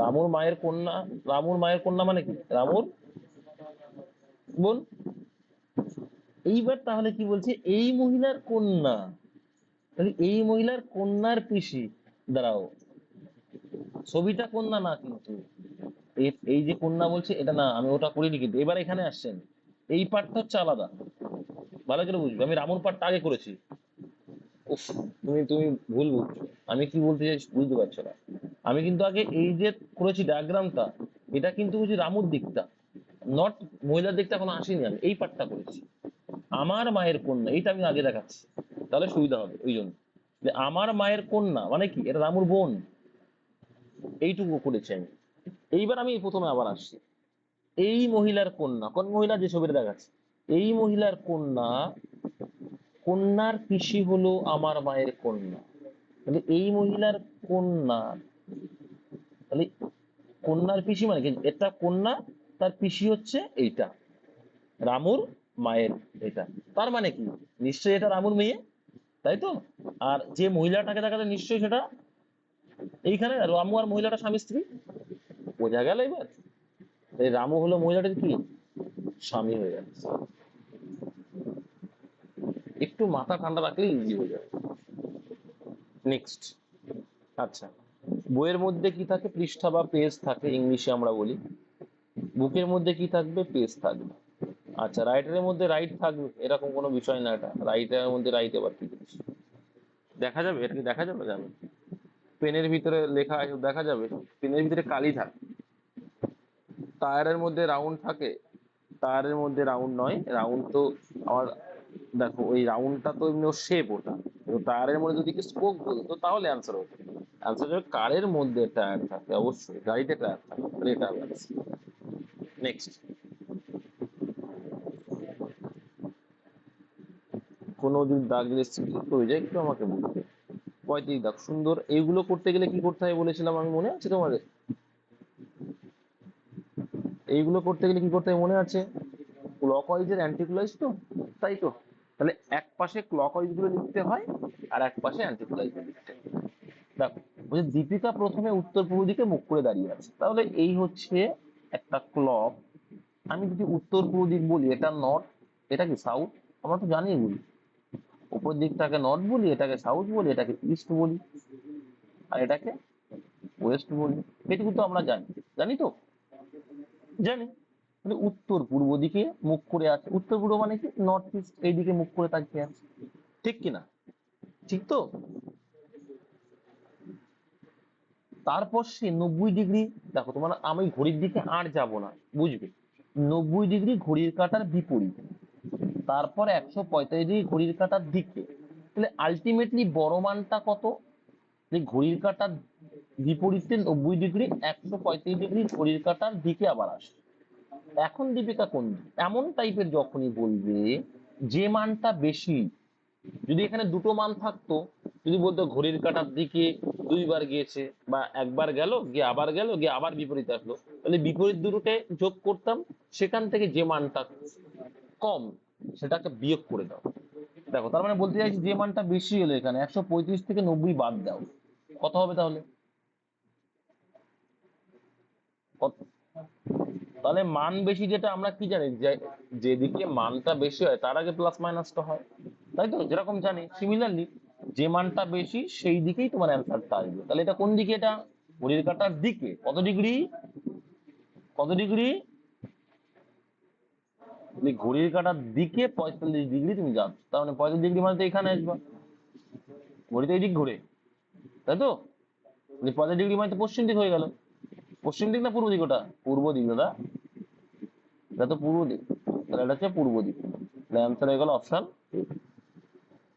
রামুর মায়ের কন্যা, রামুর মায়ের কন্যা মানে কি, রামুর বোন। এইবার তাহলে কি বলছে, এই মহিলার কন্যা, তাহলে এই মহিলার কন্যার পিসি। দাঁড়াও, ছবিটা কন্যা না কিন্তু, এই যে কন্যা বলছে এটা না, আমি ওটা করিনি কিন্তু। এবার এখানে আসছেন, এই পার্টটা হচ্ছে আলাদা, ভালো করে বুঝবে। আমি রামুর পার্টটা আগে করেছি। উফ, তুমি তুমি ভুল বুঝছো, আমি কি বলতে চাইছি বুঝতে পারছো না। আমি কিন্তু আগে এই যে করেছি ডায়াগ্রামটা, এটা কিন্তু বুঝি রামুর দিকটা, নট মহিলার দিকটা এখনো আসেনি। আমি এই পার্টটা করেছি, আমার মায়ের কন্যা, এইটা আমি আগে দেখাচ্ছি, তাহলে সুবিধা হবে। ওই জন্য যে আমার মায়ের কন্যা মানে কি, এটা রামুর বোন, এইটুকু করেছি আমি। এইবার আমি প্রথমে আবার আসছি, এই মহিলার কন্যা, কোন মহিলা, যে ছবিটা দেখাচ্ছে, এই মহিলার কন্যা, কন্যার পিসি হলো আমার মায়ের কন্যা। তাহলে এই মহিলার কন্যা, তাহলে কন্যার পিসি মানে কি, এটা কন্যা, তার পিসি হচ্ছে এইটা রামুর মায়ের এটা। তার মানে কি, নিশ্চয়ই এটা রামুর মেয়ে, তাই তো। আর যে মহিলাটাকে দেখাতে নিশ্চয়ই সেটা, এইখানে রামু আর মহিলাটা স্বামী স্ত্রী, বোঝা গেল এবার। এই রামু হলো মহিলাটার কি, স্বামী হয়ে যাচ্ছে। একটু মাথা ঠান্ডা রাখলে ইজি হয়ে যাবে। নেক্সট, আচ্ছা, বইয়ের মধ্যে কি থাকে, পৃষ্ঠা বা পেজ থাকে, ইংলিশে আমরা বলি। বুকের মধ্যে কি থাকবে, পেজ থাকবে। আচ্ছা, রাইটারের মধ্যে রাইট থাকবে, এরকম কোনো বিষয় না এটা। রাইটারের মধ্যে রাইট এবার কি জিনিস দেখা যাবে, এটা কি দেখা যাবে, জানো, পেনের ভিতরে লেখা আছে দেখা যাবে, পেনের ভিতরে কালি থাকে। টায়ারের মধ্যে রাউন্ড থাকে, টায়ারের মধ্যে রাউন্ড নয়, রাউন্ড তো আমার, দেখো ওই রাউন্ডটা তো এমনি শেপ ওটা, টায়ারের মধ্যে যদি স্পোক বলতো তাহলে অ্যান্সার হতো। অ্যান্সার হবে কারের মধ্যে টায়ার থাকে, অবশ্যই গাড়িতে টায়ার থাকে, তাহলে এটা নেক্সট। কোনো যদি দাগ যদি স্লিপ হয়ে যায় একটু আমাকে বলবে। 35 দাগ, সুন্দর। এইগুলো করতে গেলে কি করতে হয় বলেছিলাম আমি, মনে আছে তোমাদের? এইগুলো করতে গেলে কি করতে হয় মনে আছে, ক্লকওয়াইজের অ্যান্টি ক্লকওয়াইজ তো, তাই তো। তাহলে এক পাশে ক্লকওয়াইজ গুলো লিখতে হয়, আর এক পাশে অ্যান্টি ক্লকওয়াইজ লিখতে হয়। দেখো, বলছে দীপিকা প্রথমে উত্তর পূর্ব দিকে মুখ করে দাঁড়িয়ে আছে, তাহলে এই হচ্ছে একটা ক্লক। আমি যদি উত্তর পূর্ব দিক বলি, এটা নর্থ, এটা কি সাউথ, আমরা তো জানি বলি। উপর দিকটাকে নর্থ বলি, এটাকে সাউথ বলি, এটাকে ইস্ট বলি, আর এটাকে ওয়েস্ট বলি। এটুকু তো আমরা জানি, জানি তো, জানি। মানে উত্তর পূর্ব দিকে মুখ করে আছে, উত্তর পূর্ব মানে কি, নর্থ ইস্ট, এইদিকে মুখ করে তাকিয়ে আছে, ঠিক কিনা, ঠিক তো। তারপর সে 90 ডিগ্রি, দেখো তোমার, আমি ঘড়ির দিকে আর যাব না, বুঝবে, 90 ডিগ্রি ঘড়ির কাঁটার বিপরীত, তারপর 145 ডিগ্রি ঘড়ির কাঁটার দিকে। তাহলে আলটিমেটলি বড় মানটা কত, যে ঘড়ির কাঁটার বিপরীতে 90 ডিগ্রি, 145 ডিগ্রি ঘড়ির কাঁটার দিকে আবার আসে। এখন দীপিকা কোন দিকে? এমন টাইপের যখনই বলবে যে মানটা বেশি, যদি এখানে দুটো মান থাকতো, যদি বলতো ঘড়ির কাঁটার দিকে দুইবার গিয়েছে, বা একবার গেল গিয়ে আবার গেল গিয়ে আবার বিপরীত আসলো, তাহলে বিপরীত দুটোকে যোগ করতাম, সেখান থেকে যে মানটা কম সেটাকে বিয়োগ করে দাও। দেখো, তার মানে বলতে চাইছি যে মানটা বেশি হলো, এখানে 135 থেকে 90 বাদ দাও, কত হবে তাহলে, কত? তাহলে মান বেশি যেটা আমরা কি জানি, যে যেদিকে মানটা বেশি হয় তার আগে প্লাস মাইনাসটা হয়, তাই তো, যেরকম জানি। সিমিলারলি যে মানটা বেশি সেই দিকেই তোমার অ্যান্সারটা আসবে। তাহলে এটা কোন দিকে, এটা ঘড়ির কাঁটার দিকে, কত ডিগ্রি, কত ডিগ্রি, ঘড়ির কাঁটার দিকে 45 ডিগ্রি তুমি যাচ্ছ, তার মানে 45 ডিগ্রি মানে তো এখানে আসবা, ঘড়িতে এই দিক ঘুরে, তাই তো। 45 ডিগ্রি মানে তো পশ্চিম দিক হয়ে গেল, পশ্চিম দিক না পূর্ব দিক, ওটা পূর্ব দিক দাদা, এটা তো পূর্ব দিক, তাহলে এটা হচ্ছে পূর্ব দিক। অ্যান্সার হয়ে গেল অপশন।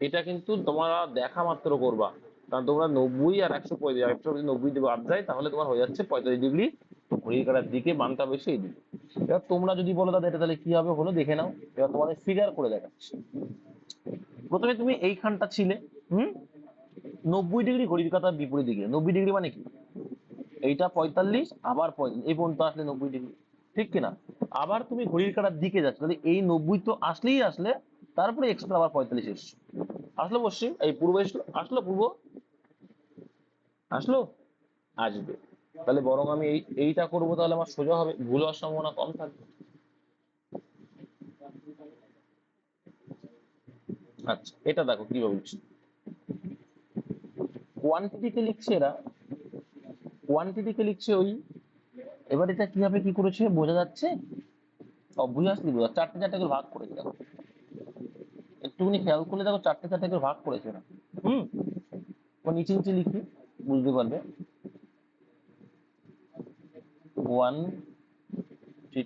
এটা কিন্তু তোমরা দেখা মাত্র করবা, কারণ তোমরা 90 আর 135, 190 যদি বাদ যায় তাহলে তোমার হয়ে যাচ্ছে 45 ডিগ্রি, ঘড়ির কাঁটার দিকে মানটা বেশি এই দিকে। এবার তোমরা যদি বলো দাদা এটা তাহলে কি হবে, হলো দেখে নাও। এবার তোমাদের ফিগার করে দেখাচ্ছি। প্রথমে তুমি এইখানটা ছিলে, 90 ডিগ্রি ঘড়ির কাঁটার বিপরীত দিকে। 90 ডিগ্রি মানে কি, এইটা 45, আবার 45, এই পর্যন্ত আসলে 90 ডিগ্রি, ঠিক কিনা? আবার তুমি ঘড়ির কাঁটার দিকে যাচ্ছ, তাহলে এই 90 তো আসলেই আসলে, তারপরে এক্সট্রা আবার 45 এসছে। আসলো পশ্চিম, এই পূর্ব এসলো, আসলো পূর্ব, আসলো, আসবে। তাহলে বরং আমি এইটা করবো, তাহলে আমার সোজা হবে, ভুল হওয়ার সম্ভাবনা কম থাকবে। আচ্ছা, এটা দেখো কিভাবে লিখছি, কোয়ান্টিটিকে লিখছে এরা, কোয়ান্টিটিকে লিখছে ওই। এবার এটা কিভাবে কি করেছে বোঝা যাচ্ছে, অবভিয়াসলি বোঝা, চারটে চারটে করে ভাগ করেছে দেখো, একটুখানি খেয়াল করলে দেখো চারটে চারটে করে ভাগ করেছে না। হুম, নিচে নিচে লিখি, বুঝতে পারবে। ওয়ান টি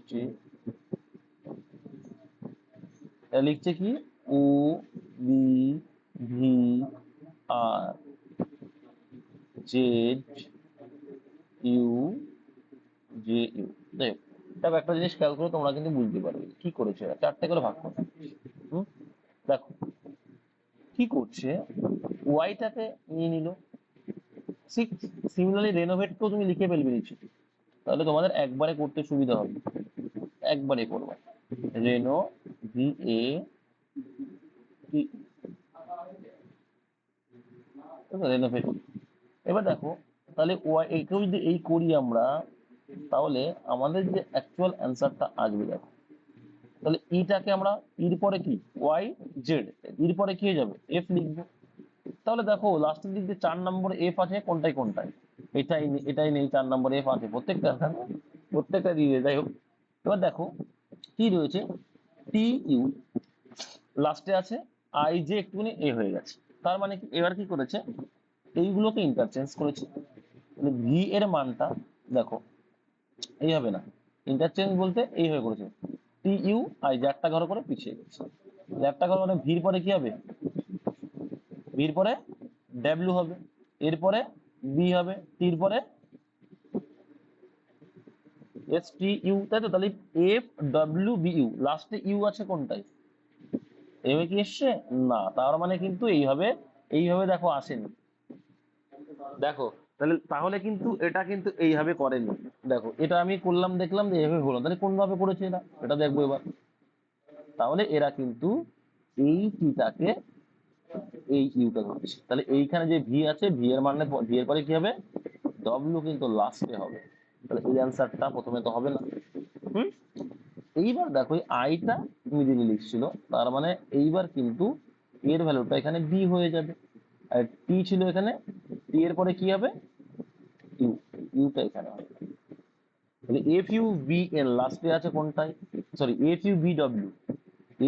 লিখছে কি, ও বি ভি আর জেড ইউ জে ইউ। দেখো, দেখো একটা জিনিস খেয়াল করে তোমরা কিন্তু বুঝতে পারবে কি করেছে এরা, চারটে করে ভাগ করে। দেখো কি করছে, ওয়াইটাকে নিয়ে নিল, সিমিলারলি রেনোভেটকেও তুমি লিখে ফেলবে নিচে, তাহলে তোমাদের একবারে করতে সুবিধা হবে, একবারে করবে। Reno V A T, renovate. এবার দেখো, তাহলে ওয়াই একেও যদি এই করি আমরা, তাহলে আমাদের যে অ্যাকচুয়াল অ্যান্সারটা আসবে দেখো, তাহলে ইটাকে আমরা, ইর পরে কি ওয়াই জেড, ইর পরে কি হয়ে যাবে এফ লিখবো। তাহলে দেখো লাস্টের দিক দিয়ে 4 নম্বরে এফ আছে, কোনটাই কোনটাই, এটাই নেই, 4 নম্বরে এফ আছে, প্রত্যেকটা থাকবে, প্রত্যেকটা দিয়ে, যাই হোক। এবার দেখো কি রয়েছে, টি ইউ লাস্টে আছে, আই জে একটুখানি এ হয়ে গেছে, তার মানে কি এবার কি করেছে, এইগুলোকে ইন্টারচেঞ্জ করেছে। ভি এর মানটা দেখো এই হবে না, ইন্টারচেঞ্জ বলতে এই হয়ে করেছে, টি ইউ আই যে একটা ঘর করে পিছিয়ে গেছে, একটা ঘর মানে ভির পরে কি হবে, ভির পরে ডাব্লিউ হবে, এরপরে বি হবে, টির পরে এস টি ইউ, তাই তো? তাহলে এফ ডব্লিউ বি ইউ, লাস্টে ইউ আছে কোনটায়, এভাবে কি এসছে না, তার মানে কিন্তু এইভাবে, এইভাবে দেখো আসেনি, দেখো তাহলে, তাহলে কিন্তু এটা কিন্তু এইভাবে করেনি। দেখো এটা আমি করলাম, দেখলাম যে এইভাবে হলো, তাহলে কোন ভাবে করেছে এরা, এটা দেখবো এবার। তাহলে এরা কিন্তু এই টিটাকে এই ইউটা ধরছে, তাহলে এইখানে যে ভি আছে, ভি এর মানে, ভি এর পরে কি হবে, ডব্লিউ কিন্তু লাস্টে হবে, তাহলে এই অ্যান্সারটা প্রথমে তো হবে না। হুম, এইবার দেখো এই আইটা মিডিলে লিখছিল, তার মানে এইবার কিন্তু এর ভ্যালুটা এখানে বি হয়ে যাবে, আর টি ছিল এখানে, টি এর পরে কি হবে, ইউ, ইউটা এখানে হবে। তাহলে এফ ইউ বি এন লাস্টে আছে কোনটায়, sorry F U B W,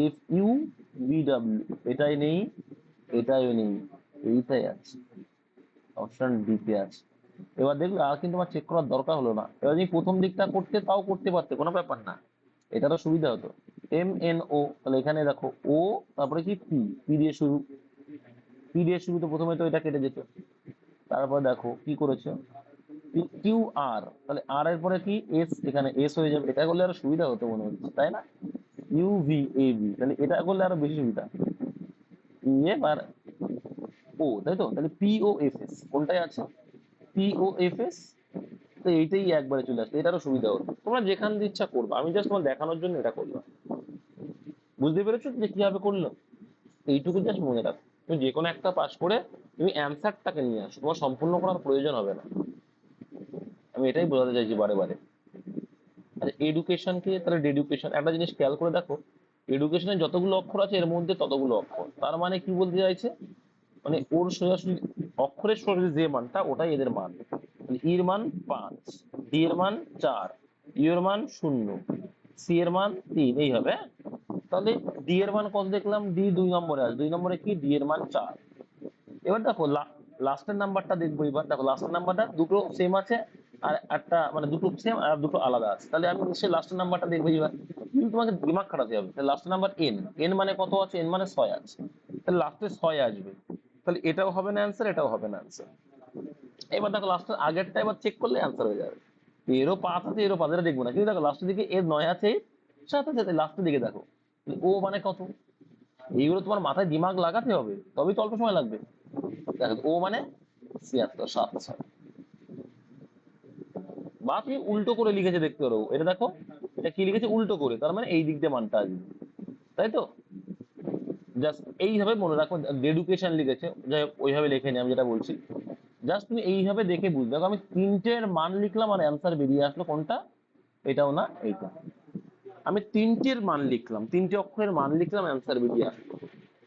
F U B W এটাই নেই, এটাইও নেই, এইটাই আছে, অপশন ডি তে আছে। এবার দেখলে আর কিন্তু আমার চেক করার দরকার হলো না, এবার যদি প্রথম দিকটা করতে তাও করতে পারতে, কোনো ব্যাপার না, এটা তো সুবিধা হতো। এম এন ও, তাহলে এখানে দেখো ও, তারপরে কি পি, পি দিয়ে শুরু, পি দিয়ে শুরু, তো প্রথমে তো এটা কেটে যেত। তারপর দেখো কি করেছে, কিউ আর, তাহলে আর এর পরে কি এস, এখানে এস হয়ে যাবে, এটা করলে আরো সুবিধা হতো মনে হচ্ছে, তাই না? ইউ ভি এ বি, তাহলে এটা করলে আরো বেশি সুবিধা, পি এফ আর ও, তাই তো? তাহলে পি ও এফ এস কোনটায় আছে, পি ও এফ এস, তো এইটাই একবারে চলে আসবে, এটারও সুবিধা হতো। তোমরা যেখান দিয়ে ইচ্ছা করবে, আমি জাস্ট তোমার দেখানোর জন্য এটা করলাম। বুঝতে পেরেছো যে কিভাবে করলো, এইটুকু জাস্ট মনে রাখো, তুমি যে কোনো একটা পাস করে তুমি অ্যান্সারটাকে নিয়ে আসো, তোমার সম্পূর্ণ করার প্রয়োজন হবে না, আমি এটাই বোঝাতে চাইছি বারে বারে। আর এডুকেশনকে তাহলে ডেডুকেশন, একটা জিনিস খেয়াল করে দেখো, এডুকেশনের যতগুলো অক্ষর আছে এর মধ্যে ততগুলো অক্ষর, তার মানে কি বলতে চাইছে, মানে ওর সোজাসুজি অক্ষরের সরাসরি যে মানটা ওটাই এদের মান, ইর মান 5, ডি এর মান 4, ইউ এর মান 0, সি এর মান 3, এই হবে। তাহলে ডি এর মান কত দেখলাম, ডি 2 নম্বরে আছে, 2 নম্বরে কি, ডি এর মান 4। এবার দেখো লাস্টের নাম্বারটা দেখবো, এবার দেখো লাস্টের নাম্বারটা দুটো সেম আছে, আর একটা মানে দুটো সেম আর দুটো আলাদা আছে, তাহলে আমি নিশ্চয়ই লাস্টের নাম্বারটা দেখবো এবার, কিন্তু তোমাকে দিমাগ খাটাতে হবে। লাস্ট নাম্বার এন, এন মানে কত আছে? এন মানে 6 আছে, তাহলে লাস্টে 6 আসবে, তাহলে এটাও হবে না অ্যান্সার, এটাও হবে না অ্যান্সার। এবার দেখো লাস্টের আগেরটা এবার চেক করলে অ্যান্সার হয়ে যাবে। এরও 5 আছে, এরও 5, এটা দেখবো না, কিন্তু দেখো লাস্টের দিকে এর 9 আছে, 7 আছে, লাস্টের দিকে দেখো ও মানে কত। এইগুলো তোমার মাথায় দিমাগ লাগাতে হবে, তবেই তো অল্প সময় লাগবে। দেখো ও মানে 76, 7, 6। বা তুমি উল্টো করে লিখেছে দেখতে পারো, এটা দেখো এটা কি লিখেছে উল্টো করে, তার মানে এই দিক দিয়ে মানটা আসবে, তাই তো। জাস্ট এইভাবে মনে রাখো, ডেডুকেশন লিখেছে, যাই হোক ওইভাবে লিখে নি, আমি যেটা বলছি জাস্ট তুমি এইভাবে দেখে বুঝ। দেখো আমি 3টের মান লিখলাম আর অ্যান্সার বেরিয়ে আসলো কোনটা, এটাও না এইটা। আমি 3টের মান লিখলাম, 3টে অক্ষরের মান লিখলাম, অ্যান্সার বেরিয়ে আসলো।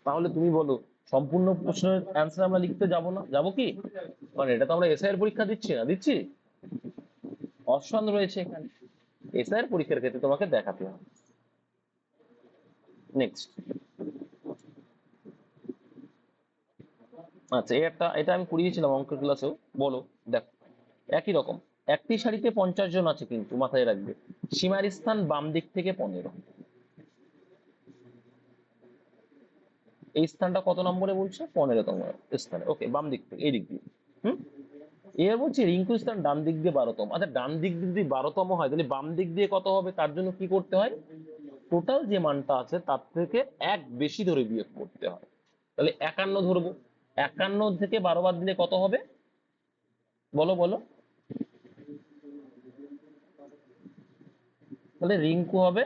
তাহলে তুমি বলো সম্পূর্ণ প্রশ্নের অ্যান্সার আমরা লিখতে যাব না? যাবো কি? কারণ এটা তো আমরা এসআই এর পরীক্ষা দিচ্ছি না, দিচ্ছি অপশন রয়েছে এখানে, এসআই এর পরীক্ষার ক্ষেত্রে তোমাকে দেখাতে হবে। নেক্সট, আচ্ছা এটা আমি পড়িয়েছিলাম অঙ্কের ক্লাসেও। বলো, দেখো একই রকম, একটি সারিতে 50 জন আছে, কিন্তু মাথায় রাখবে সীমার স্থান বাম দিক থেকে 15। এই স্থানটা কত নম্বরে বলছে? 15তম স্থানে। ওকে, বাম দিক থেকে, এই দিক দিয়ে। হুম, এবার বলছি রিঙ্কু স্থান ডান দিক দিয়ে 12তম। আচ্ছা, ডান দিক দিয়ে যদি 12তম হয়, তাহলে বাম দিক দিয়ে কত হবে? তার জন্য কি করতে হয়? টোটাল যে মানটা আছে তার থেকে 1 বেশি ধরে বিয়োগ করতে হয়। তাহলে 51 ধরবো, 51 থেকে 12 বাদ দিলে কত হবে? বলো বলো। তাহলে রিঙ্কু হবে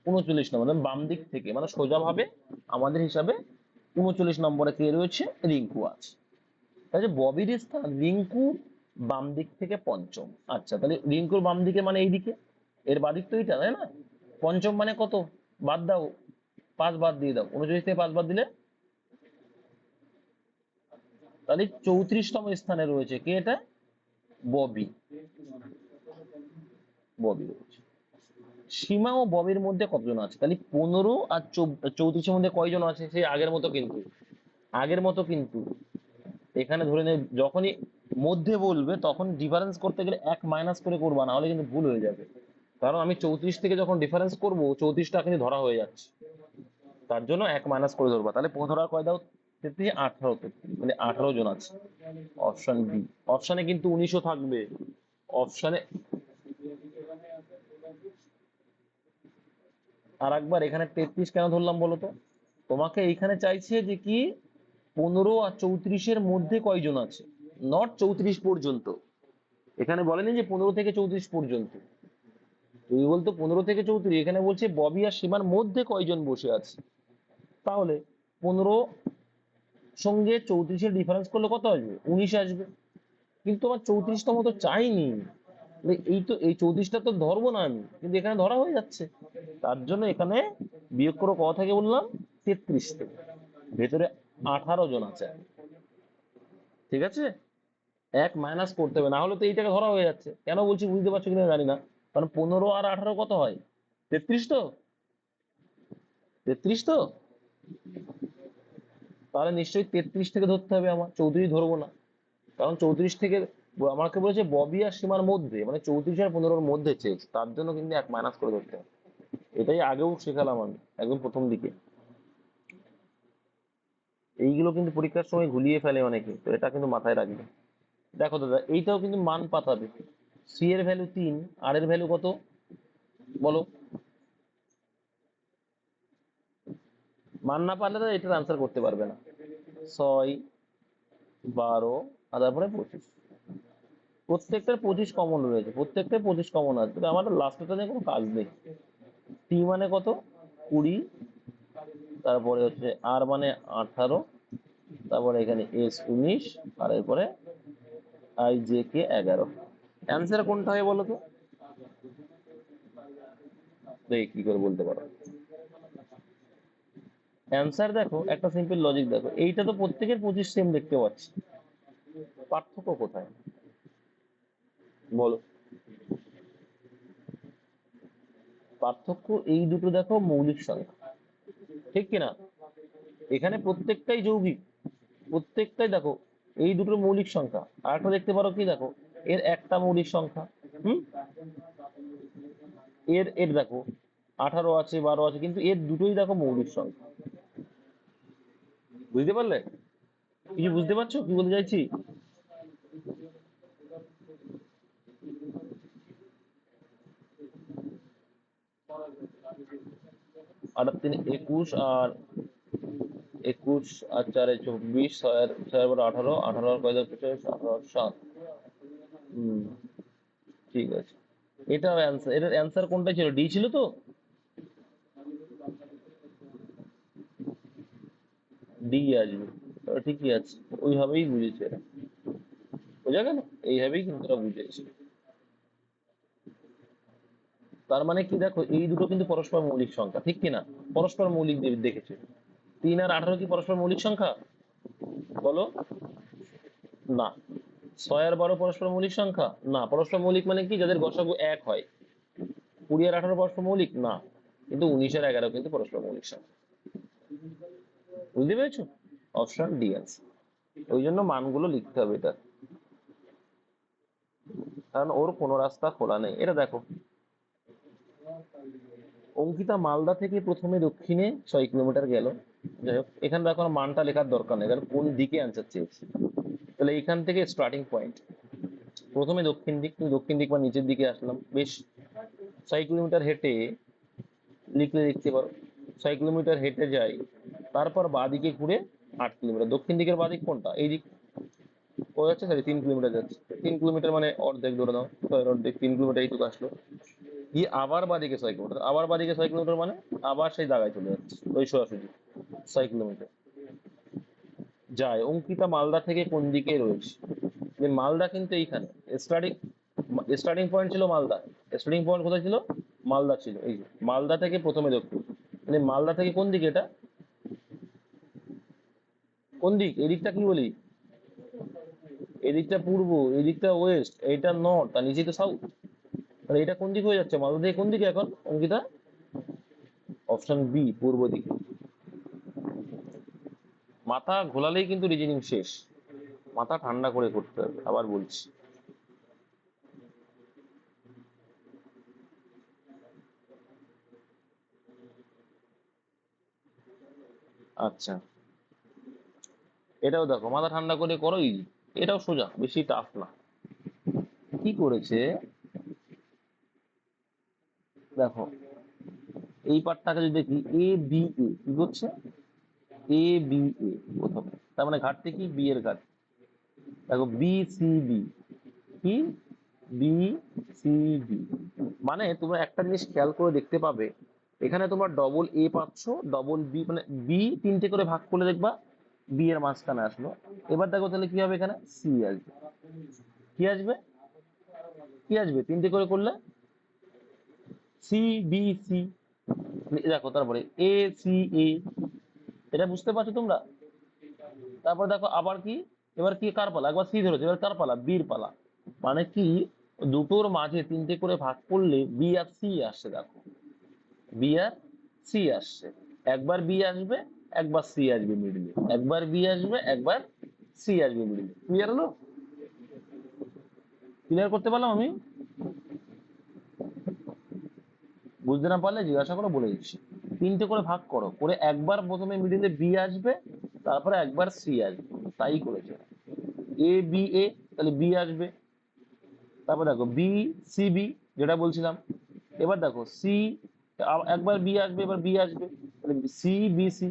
39 নম্বর, বাম দিক থেকে, মানে সোজা ভাবে আমাদের হিসাবে 39 নম্বরে কে রয়েছে? রিঙ্কু আছে। তাহলে ববির স্থান রিঙ্কু বাম দিক থেকে পঞ্চম। আচ্ছা, তাহলে রিঙ্কুর বাম দিকে মানে এইদিকে, এর বাদিক তো এইটা, তাই না? পঞ্চম মানে কত? বাদ দাও, 5 বাদ দিয়ে দাও, 39 থেকে 5 বাদ দিলে, তাহলে 34তম স্থানে রয়েছে কে? এটা ববি, ববি রয়েছে। সীমা ও ববির মধ্যে কতজন আছে? তাহলে 15 আর 34-এর মধ্যে কয়জন আছে? সেই আগের মতো, কিন্তু আগের মতো কিন্তু এখানে ধরে নে যখনই মধ্যে বলবে তখন ডিফারেন্স করতে গেলে 1 মাইনাস করে করবা, না হলে কিন্তু ভুল হয়ে যাবে। কারণ আমি 34 থেকে যখন ডিফারেন্স করব, 34টা কিন্তু ধরা হয়ে যাচ্ছে, তার জন্য 1 মাইনাস করে ধরবা। তাহলে 15 আর কয় দাও? 33, 18, 33, মানে 18 জন আছে। Option B. অপশনে কিন্তু 19ও থাকবে অপশনে। আর একবার এখানে 33 কেন ধরলাম বলো তো? তোমাকে এইখানে চাইছে যে কি 15 আর 34-এর মধ্যে কয়জন আছে, নট 34 পর্যন্ত। এখানে বলেনি যে 15 থেকে 34 পর্যন্ত, তুমি বলতো 15 থেকে 34, এখানে বলছে ববি আর সীমার মধ্যে কয়জন বসে আছে। তাহলে 15 সঙ্গে 34-এর ডিফারেন্স করলে কত আসবে? 19 আসবে। কিন্তু আমার 34তম তো চাইনি, এই তো এই 34টা তো ধরবো না আমি, কিন্তু এখানে ধরা হয়ে যাচ্ছে, তার জন্য এখানে বিয়োগ করে কত থেকে বললাম? 33 থেকে। ভেতরে 18 জন আছে, ঠিক আছে? 1 মাইনাস করতে হবে, না হলে তো এইটাকে ধরা হয়ে যাচ্ছে। কেন বলছি বুঝতে পারছো কিনা জানি না, কারণ 15 আর 18 কত হয়? 33 তো, 33 তো। তাহলে নিশ্চয়ই 33 থেকে ধরতে হবে আমার, 34 ধরবো না। কারণ 34 থেকে আমাকে বলেছে ববি আর সীমার মধ্যে, মানে 34 আর 15-র মধ্যে চেয়েছে, তার জন্য কিন্তু 1 মাইনাস করে ধরতে হবে। এটাই আগেও শেখালাম আমি একদম প্রথম দিকে। এইগুলো কিন্তু পরীক্ষার সময় ঘুলিয়ে ফেলে অনেকে, তো এটা কিন্তু মাথায় রাখবে। দেখো দাদা, এইটাও কিন্তু মান পাতাবে। সি এর ভ্যালু 3, আর এর ভ্যালু কত বলো? মান না পারলে তো এটার আনসার করতে পারবে না। 6, 12, আর তারপরে 25। প্রত্যেকটার 25 কমন রয়েছে, প্রত্যেকটাই 25 কমন আছে, তবে আমার লাস্টেটা নিয়ে কোনো কাজ নেই। টি মানে কত? 20, তারপরে হচ্ছে আর মানে 18, তারপরে এখানে এস 19, আর এরপরে আই জে কে 11। অ্যান্সার কোনটা হয় বলো তো? দেখি কি করে বলতে পারো। অ্যান্সার দেখো, একটা সিম্পল লজিক দেখো, এইটা তো প্রত্যেকের 25 সেম দেখতে পাচ্ছি, পার্থক্য কোথায় বলো? পার্থক্য এই দুটো দেখো মৌলিক সংখ্যা, ঠিক কিনা? এখানে প্রত্যেকটাই যৌগিক, প্রত্যেকটাই দেখো এই দুটো মৌলিক সংখ্যা। আর একটা দেখতে পারো কি, দেখো এর একটা মৌলিক সংখ্যা, হুম, এর এর দেখো 18 আছে, 12 আছে, কিন্তু এর দুটোই দেখো মৌলিক সংখ্যা। বুঝতে পারলে? কিছু বুঝতে পারছো কি বলতে চাইছি? 8 × 3 = 21, আর 21 আর 4 = 24, 6 × 18, 18 আর 5 = 25, 18 আর 7। হুম, ঠিক আছে। এটাও অ্যান্সার, এটার অ্যান্সার কোনটা ছিল? ডি ছিল তো? ডি আসবে, তাহলে ঠিকই আছে। ওইভাবেই বুঝেছে এরা, বোঝা গেল? এইভাবেই কিন্তু এরা বুঝেছে। তার মানে কি দেখো, এই দুটো কিন্তু পরস্পর মৌলিক সংখ্যা, ঠিক কি না? পরস্পর মৌলিক দেখেছে। 3 আর 18 কি পরস্পর মৌলিক সংখ্যা? বলো। না। 6 আর 12 পরস্পর মৌলিক সংখ্যা? না। পরস্পর মৌলিক মানে কি? যাদের গসাগু 1 হয়। 20 আর 18 পরস্পর মৌলিক? না। কিন্তু 19 আর 11 কিন্তু পরস্পর মৌলিক সংখ্যা। বুঝতে পেরেছো? অপশন ডি আছে। ওই জন্য মানগুলো লিখতে হবে এটা, কারণ ওর কোনো রাস্তা খোলা নেই। এটা দেখো, অঙ্কিতা মালদা থেকে প্রথমে দক্ষিণে 6 কিলোমিটার গেল। যাই হোক, এখানে দেখো আর মানটা লেখার দরকার নেই, কারণ কোন দিকে অ্যান্সার চেয়েছি। তাহলে এইখান থেকে স্টার্টিং পয়েন্ট, প্রথমে দক্ষিণ দিক, দক্ষিণ দিক বা নিচের দিকে আসলাম। বেশ, 6 কিলোমিটার হেঁটে লিখলে লিখতে পারো। 6 কিলোমিটার হেঁটে যাই, তারপর বাঁ দিকে ঘুরে 8 কিলোমিটার। দক্ষিণ দিকের বাঁ দিক কোনটা? এই দিক। ও যাচ্ছে, সরি 3 কিলোমিটার যাচ্ছে। 3 কিলোমিটার মানে অর্ধেক ধরে নাও, অর্ধেক 3 কিলোমিটার এইটুকু আসলো। গিয়ে আবার বাদিকে 6 কিলোমিটার, আবার বাদিকে 6 কিলোমিটার মানে আবার সেই জায়গায় চলে যাচ্ছে, ওই সোজাসুজি 6 কিলোমিটার যায়। অঙ্কিতা মালদা থেকে কোন দিকে রয়েছে? যে মালদা কিন্তু এইখানে স্টার্টিং, স্টার্টিং পয়েন্ট ছিল মালদা। স্টার্টিং পয়েন্ট কোথায় ছিল? মালদা ছিল। এই যে মালদা থেকে প্রথমে দক্ষিণ, মানে মালদা থেকে কোন দিকে এটা? কোন দিক? এদিকটা কি বলি? এদিকটা পূর্ব, এদিকটা ওয়েস্ট, এইটা নর্থ, আর নিচে তো সাউথ। তাহলে এটা কোন দিক হয়ে যাচ্ছে? মালদা থেকে কোন দিকে এখন অঙ্কিতা? অপশন বি, পূর্ব দিকে। মাথা ঘোলালেই কিন্তু রিজনিং শেষ, মাথা ঠান্ডা করে করতে হবে, আবার বলছি। আচ্ছা, এটাও দেখো, মাথা ঠান্ডা করে করো, ইজি। এটাও সোজা, বেশি টাফ না। কি করেছে দেখো, এই পার্টটাকে যদি দেখি, এ বি এ কি করছে? এ বি এ প্রথমে, তার মানে ঘাটতি কি? বি এর ঘাটতি। দেখো বি সি বি, কি? বি সি বি, মানে তোমরা একটা জিনিস খেয়াল করে দেখতে পাবে, এখানে তোমার ডবল এ পাচ্ছ, ডবল বি, মানে বি 3টে করে ভাগ করলে দেখবা বি এর মাঝখানে আসলো। এবার দেখো তাহলে কি হবে, এখানে সি আসবে। কি আসবে? কি আসবে 3টে করে করলে? C B C. দেখো তারপরে এ সি এ, এটা বুঝতে পারছো তোমরা? তারপর দেখো আবার কি, এবার কি কার পালা? একবার সি ধরেছে, এবার কার পালা? বির পালা। মানে কি, দুটোর মাঝে 3টে করে ভাগ করলে বি আর সি আসছে। দেখো বি আর সি আসছে, একবার বি আসবে, একবার সি আসবে মিডলে, একবার বি আসবে, একবার সি আসবে মিডলে। ক্লিয়ার হলো? ক্লিয়ার করতে পারলাম আমি? বুঝতে না পারলে জিজ্ঞাসা করো, বলে দিচ্ছি। 3টে করে ভাগ করো, করে একবার প্রথমে মিডিলে বি আসবে, তারপরে একবার সি আসবে, তাই করেছে। এ বি এ, তাহলে বি আসবে। তারপর দেখো বি সি বি, যেটা বলছিলাম। এবার দেখো সি, একবার বি আসবে, এবার বি আসবে, তাহলে সি বি সি।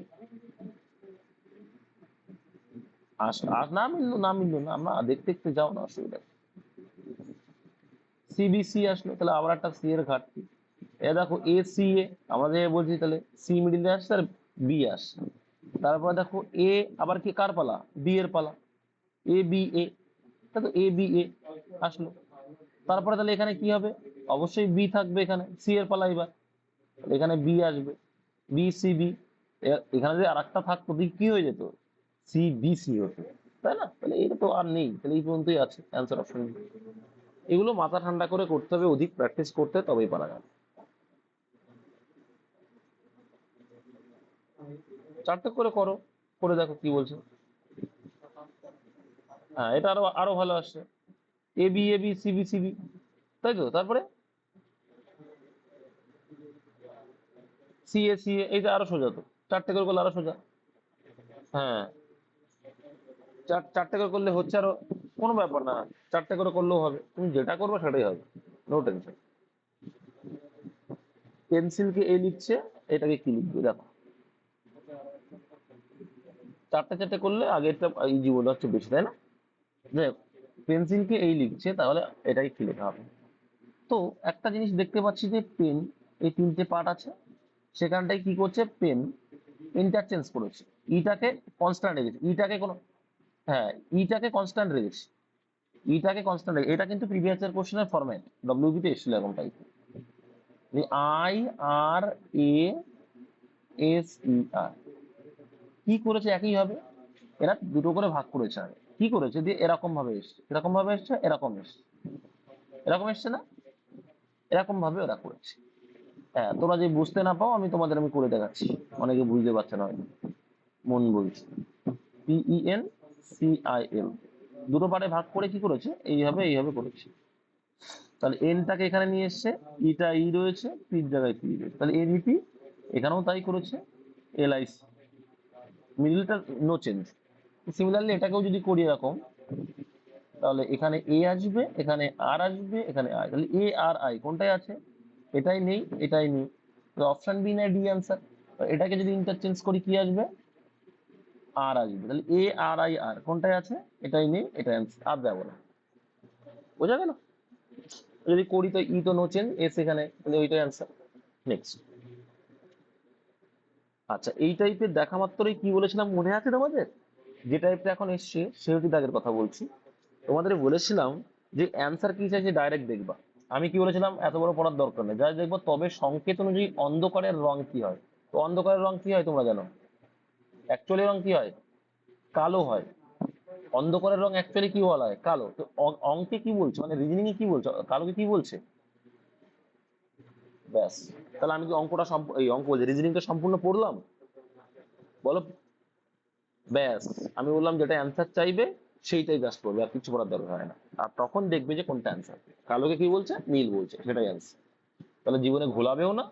না মিললো, না মিললো না, আমরা দেখতে দেখতে যাও না, অসুবিধা। সিবিসি আসলো, তাহলে আবার একটা সি এর ঘাটতি। এ দেখো এ সি এ, আমাদের বলছি, তাহলে সি মিডিলে আসছে আর বি আসছে। তারপর দেখো এ, আবার কি কার পালা? বি এর পালা। এ বি এ, তো এ বি এ আসলো। তারপরে তাহলে এখানে কি হবে? অবশ্যই বি থাকবে, এখানে সি এর পালা। এবার এখানে বি আসবে, বি সি বি। এখানে যদি আর একটা থাকতো কি হয়ে যেত? সি বি সি হতো, তাই না? তাহলে এটা তো আর নেই, তাহলে এই পর্যন্তই আছে অ্যান্সার অপশন। এগুলো মাথা ঠান্ডা করে করতে হবে, অধিক প্র্যাকটিস করতে, তবেই পারা যাবে। 4টে করে করো, করে দেখো কি বলছে। হ্যাঁ, এটা আরো আরো ভালো আসছে। A B C B C B, তাই তো? তারপরে সিএ সিএ, এইটা আরো সোজা তো, চারটে করে করলে আরো সোজা। হ্যাঁ, চারটে করে করলে হচ্ছে আরো, কোনো ব্যাপার না, চারটে করে করলেও হবে, তুমি যেটা করবে সেটাই হবে, নো টেনশন। পেন্সিলকে এ লিখছে, এটাকে কি লিখবে দেখো, চারটে চারটে করলে আগেরটা ইজি মনে হচ্ছে বেশি, তাই না? দেখ, পেন্সিলকে এই লিখছে, তাহলে এটাই কি লেখা হবে। তো একটা জিনিস দেখতে পাচ্ছি যে পেন, এই তিনটে পার্ট আছে, সেখানটায় কি করছে পেন, ইন্টারচেঞ্জ করেছে, ইটাকে কনস্ট্যান্ট রেখেছে, ইটাকে কোনো, হ্যাঁ, ইটাকে কনস্ট্যান্ট রেখেছে, ইটাকে কনস্ট্যান্ট রেখে, এটা কিন্তু প্রিভিয়াস ইয়ার কোশ্চেনের ফরম্যাট, ডব্লিউবি তে এসেছিল এরকম type, I R A S E R, কি করেছে একই হবে, এরা দুটো করে ভাগ করেছে আগে, কি করেছে দিয়ে এরকম ভাবে এসছে, এরকম ভাবে এসছে, এরকম এসছে, এরকম এসছে না, এরকম ভাবে ওরা করেছে। হ্যাঁ, তোমরা যে বুঝতে না পাও, আমি করে দেখাচ্ছি, অনেকে বুঝতে পারছে না হয়তো, মন বলছি, পিইএন সিআইএল, দুটো পার্টে ভাগ করে কি করেছে, এইভাবে এইভাবে করেছে। তাহলে এনটাকে এখানে নিয়ে এসছে, ইটা ই রয়েছে, পির জায়গায় পি রয়েছে, তাহলে এনইপি, এখানেও তাই করেছে, এলআইসি, মিডলটা নো চেঞ্জ। সিমিলারলি এটাকেও যদি করি এরকম, তাহলে এখানে এ আসবে, এখানে আর আসবে, এখানে আই, তাহলে এ আর আই কোনটায় আছে, এটাই নেই, এটাই নেই, অপশন বি না ডি অ্যান্সার। এটাকে যদি ইন্টারচেঞ্জ করি কি আসবে, আর আসবে, তাহলে এ আর আই আর কোনটায় আছে, এটাই নেই, এটা অ্যান্সার, আর যাবো না, বোঝা গেল? যদি করি তো ই তো নো চেঞ্জ, এস এখানে, তাহলে ওইটাই অ্যান্সার। নেক্সট। আচ্ছা, এই টাইপের দেখা মাত্রই কি বলেছিলাম মনে আছে তোমাদের, যে টাইপটা এখন এসছে সেটি দাগের কথা বলছি, তোমাদের বলেছিলাম যে অ্যান্সার কি চাইছে ডাইরেক্ট দেখবা, আমি কি বলেছিলাম এত বড় পড়ার দরকার নেই, যা দেখবো তবে সংকেত অনুযায়ী অন্ধকারের রং কি হয়। তো অন্ধকারের রং কি হয় তোমরা জানো, অ্যাকচুয়ালি রং কি হয়, কালো হয়, অন্ধকারের রং অ্যাকচুয়ালি কি বলা হয়, কালো। তো অঙ্কে কি বলছে, মানে রিজনিং এ কি বলছে, কালোকে কি বলছে, ব্যাস। তাহলে আমি কি অঙ্কটা এই অঙ্ক বলছি, রিজনিংটা সম্পূর্ণ পড়লাম, বলো, ব্যাস। আমি বললাম যেটা অ্যান্সার চাইবে সেইটাই ব্যাস পড়বে, আর কিছু পড়ার দরকার হয় না। আর তখন দেখবে যে কোনটা অ্যান্সার, কালোকে কি বলছে, নীল বলছে, সেটাই অ্যান্সার। তাহলে জীবনে ঘোলাবেও না,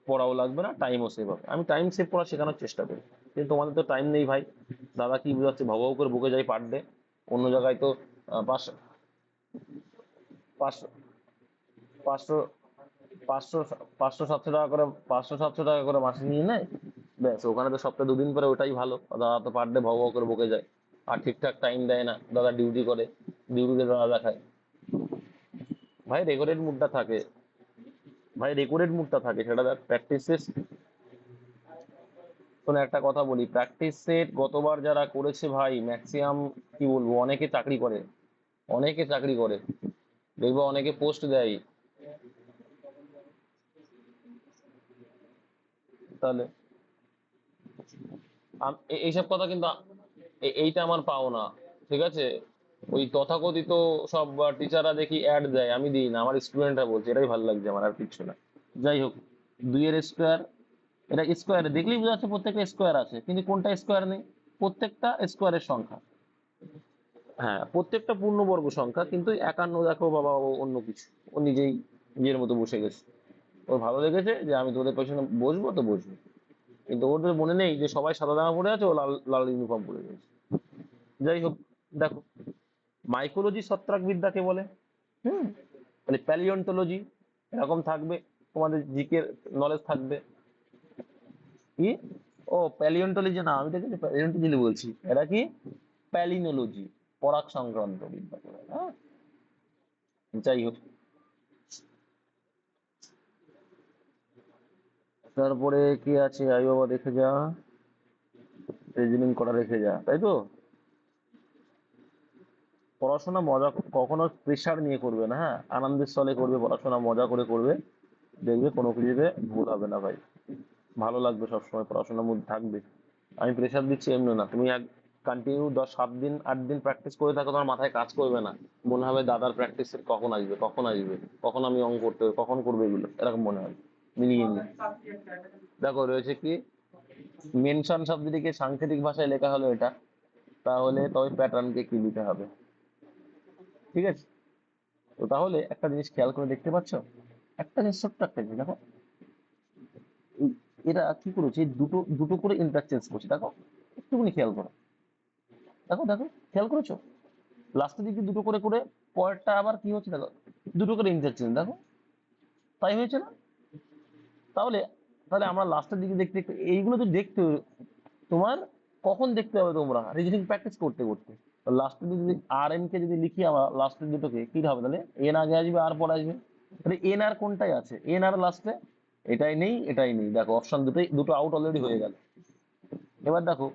পড়াও লাগবে না, টাইমও সেভ হবে। আমি টাইম সেভ করা শেখানোর চেষ্টা করি, কিন্তু তোমাদের তো টাইম নেই ভাই। দাদা কি বুঝাচ্ছে, ভবাও করে বুকে যাই পার ডে, অন্য জায়গায় তো 500 500 500 500 700 টাকা করে, 500 700 টাকা করে মাসে নিয়ে নেয়, ব্যাস। ওখানে তো সপ্তাহে দুদিন করে, ওটাই ভালো। দাদা তো পার ডে ভব করে বকে যায়, আর ঠিকঠাক টাইম দেয় না, দাদা ডিউটি করে, ডিউটিতে দাদা দেখায়। ভাই রেকর্ডেড মুডটা থাকে, ভাই রেকর্ডেড মুডটা থাকে, সেটা প্র্যাকটিসের। শোনো একটা কথা বলি, প্র্যাকটিস সেট গতবার যারা করেছে ভাই ম্যাক্সিমাম, কি বলবো, অনেকে চাকরি করে, অনেকে চাকরি করে, দেখবো অনেকে পোস্ট দেয়। তাহলে এইসব কথা কিন্তু এইটা আমার পাও না, ঠিক আছে? ওই তথাকথিত সব টিচাররা দেখি অ্যাড দেয়, আমি দিই না, আমার স্টুডেন্টরা বলছে, এটাই ভালো লাগছে আমার, আর কিচ্ছু না। যাই হোক, দুইয়ের স্কোয়ার, এটা স্কোয়ারে দেখলেই বোঝা যাচ্ছে প্রত্যেকটা স্কোয়ার আছে, কিন্তু কোনটা স্কোয়ার নেই, প্রত্যেকটা স্কোয়ারের সংখ্যা, হ্যাঁ প্রত্যেকটা পূর্ণবর্গ সংখ্যা, কিন্তু 51 দেখো বাবা, ও অন্য কিছু, ও নিজেই নিজের মতো বসে গেছে, ওর ভালো লেগেছে যে আমি তোদের পেছনে বসবো তো বসবো, কিন্তু ওদের মনে নেই যে সবাই সাদা জামা পরে আছে, ও লাল লাল ইউনিফর্ম পরে রয়েছে। যাই হোক, দেখো, মাইকোলজি ছত্রাক বিদ্যাকে বলে, হুম, মানে প্যালিওন্টোলজি, এরকম থাকবে, তোমাদের জিকে নলেজ থাকবে। কি, ও প্যালিওন্টোলজি না, আমি তো কিন্তু প্যালিওন্টোলজি বলছি, এটা কি, প্যালিনোলজি, পরাগ সংক্রান্ত বিদ্যা করে, হ্যাঁ। যাই হোক, তারপরে কি আছে, আই বাবা দেখে যা, রিজনিং করা রেখে যা, তাই তো। পড়াশোনা মজা, কখনো প্রেশার নিয়ে করবে না, হ্যাঁ, আনন্দের ছলে করবে, পড়াশোনা মজা করে করবে, দেখবে কোনো কিছুতে ভুল হবে না ভাই, ভালো লাগবে, সবসময় পড়াশোনার মধ্যে থাকবে। আমি প্রেশার দিচ্ছি এমনি না, তুমি এক কন্টিনিউ 10 7 দিন 8 দিন প্র্যাকটিস করে থাকো, তোমার মাথায় কাজ করবে না, মনে হবে দাদার প্র্যাকটিস কখন আসবে, কখন আসবে, কখন আমি অঙ্ক করতে হবে, কখন করবে এগুলো, এরকম মনে হয়, মিলিয়ে নিয়ে। দেখো রয়েছে কি, মেনশন শব্দটিকে সাংকেতিক ভাষায় লেখা হলো এটা, তাহলে তবে প্যাটার্নকে কি দিতে হবে, ঠিক আছে? তো তাহলে একটা জিনিস খেয়াল করে দেখতে পাচ্ছ, একটা জিনিস, ছোট্ট একটা জিনিস দেখো, এরা কি করেছে, দুটো দুটো করে ইন্টারচেঞ্জ করছে, দেখো একটুখানি খেয়াল করো, দেখো দেখো, খেয়াল করেছো? লাস্টের দিকে দুটো করে করে পরেরটা আবার কি হচ্ছে দেখো, দুটো করে ইন্টারচেঞ্জ, দেখো তাই হয়েছে না? তাহলে তাহলে আমরা লাস্টের দিকে দেখতে দেখতে এইগুলো তো দেখতে তোমার কখন দেখতে হবে, তোমরা রিজনিং প্র্যাকটিস করতে করতে। লাস্টের দিকে যদি আর এন কে যদি লিখি আমরা লাস্টের দুটোকে, কি হবে তাহলে? এন আগে আসবে আর পরে আসবে, তাহলে এন আর কোনটাই আছে? এন আর লাস্টে এটাই নেই, এটাই নেই, দেখো অপশন দুটোই, দুটো আউট অলরেডি হয়ে গেল। এবার দেখো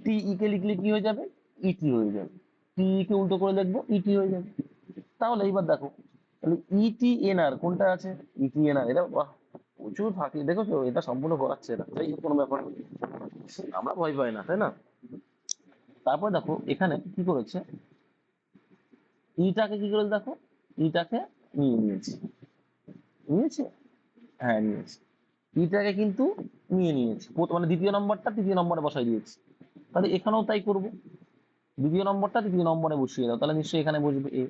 টি ই কে লিখলে কি হয়ে যাবে? ইটি হয়ে যাবে। টি কে উল্টো করে লিখবো, ইটি হয়ে যাবে। তাহলে এইবার দেখো, তাহলে ইটি এন আর কোনটা আছে? ইটি এন আর, এটা বাহ, প্রচুর ফাঁকি দেখেছো, এটা সম্পূর্ণ করাচ্ছে এটা, তাই কোনো ব্যাপার না। আমরা ভয় পাই না, তাই না? তারপর দেখো এখানে কি করেছে, ইটাকে কি করেছে দেখো, ইটাকে নিয়ে নিয়েছে, নিয়েছে, হ্যাঁ নিয়েছে, ইটাকে কিন্তু নিয়ে নিয়েছে, মানে দ্বিতীয় নম্বরটা তৃতীয় নম্বরে বসাই দিয়েছে। তাহলে এখানেও তাই করব, দ্বিতীয় নম্বরটা তৃতীয় নম্বরে বসিয়ে দাও, তাহলে নিশ্চয়ই এখানে বসবে এ।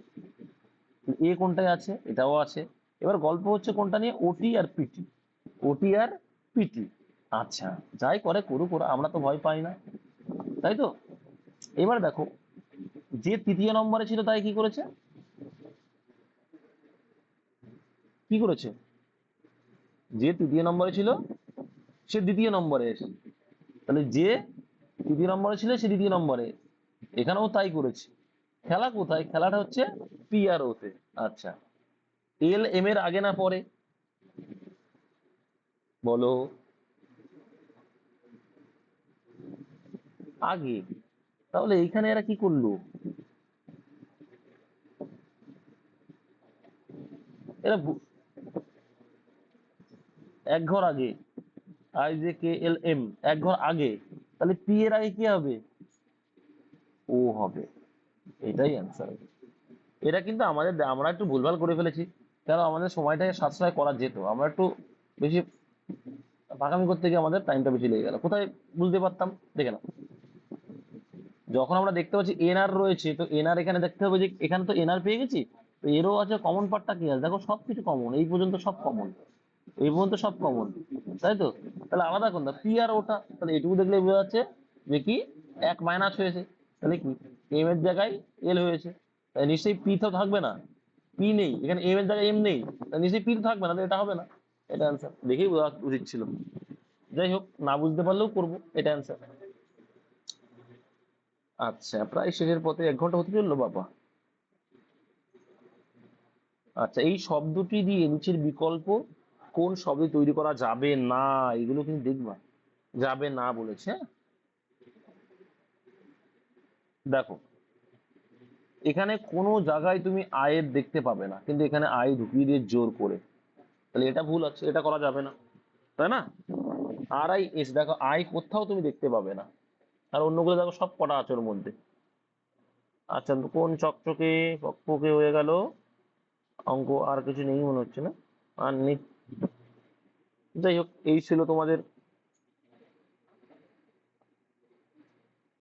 এ কোনটায় আছে? এটাও আছে। এবার গল্প হচ্ছে কোনটা নিয়ে, ওটি আর পিটি, ওটি আর পিটি। আচ্ছা, যাই করে করুক ওরা, আমরা তো ভয় পাই না, তাই তো? এবার দেখো, যে তৃতীয় নম্বরে ছিল তাই কি করেছে, কি করেছে? যে তৃতীয় নম্বরে ছিল সে দ্বিতীয় নম্বরে এসে, তাহলে যে তৃতীয় নম্বরে ছিল সে দ্বিতীয় নম্বরে, এখানেও তাই করেছে। খেলা কোথায়? খেলাটা হচ্ছে পি আর ওতে। আচ্ছা, এল এম এর আগে না পরে, বলো? আগে। তাহলে এইখানে এরা কি করলো, এরা এক ঘর আগে, I J K L M, এক ঘর আগে, তাহলে পি এর আগে কি হবে? ও হবে, এটাই অ্যান্সার। এটা কিন্তু আমাদের, আমরা একটু ভুলভাল করে ফেলেছি, কারণ আমাদের সময়টাকে সাশ্রয় করা যেত, আমরা একটু বেশি পাকামি করতে গিয়ে আমাদের টাইমটা বেশি লেগে গেল, কোথায় বুঝতে পারতাম, দেখে না। যখন আমরা দেখতে পাচ্ছি এনআর রয়েছে, তো এনআর এখানে দেখতে হবে যে এখানে তো এনআর পেয়ে গেছি, তো এরও আছে কমন পার্টটা কি আছে, দেখো সবকিছু কমন, এই পর্যন্ত সব কমন, এই পর্যন্ত সব কমন, তাই তো? তাহলে আলাদা কোনটা, পি আর ওটা, তাহলে এটুকু দেখলে বোঝা যাচ্ছে যে কি, এক মাইনাস হয়েছে, তাহলে কি এম এর জায়গায় এল হয়েছে, তাই নিশ্চয়ই পি তো থাকবে না, পি নেই এখানে, এম এর জায়গায় এম নেই, তাই নিশ্চয়ই পি তো থাকবে না, তো এটা হবে না, এটা অ্যান্সার, দেখেই বোঝা উচিত ছিল। যাই হোক, না বুঝতে পারলেও করবো, এটা অ্যান্সার। আচ্ছা, প্রায় শেষের পথে, 1 ঘন্টা হতে চললো বাবা। আচ্ছা, এই শব্দটি দিয়ে নিচের বিকল্প কোন শব্দ তৈরি করা যাবে না, এগুলো কিন্তু দেখবা, যাবে না বলেছে, হ্যাঁ? দেখো, এখানে কোনো জায়গায় তুমি আয়ের দেখতে পাবে না, কিন্তু এখানে আয় ঢুকিয়ে দিয়ে জোর করে, তাহলে এটা ভুল আছে, এটা করা যাবে না, তাই না? আর আই এস, দেখো আয় কোথাও তুমি দেখতে পাবে না, আর অন্যগুলো দেখো সব কটা আছে ওর মধ্যে। আচ্ছা, তো কোন চকচকে পক্ষকে হয়ে গেল, অঙ্ক আর কিছু নেই মনে হচ্ছে না, আর নেই। যাই হোক, এই ছিল তোমাদের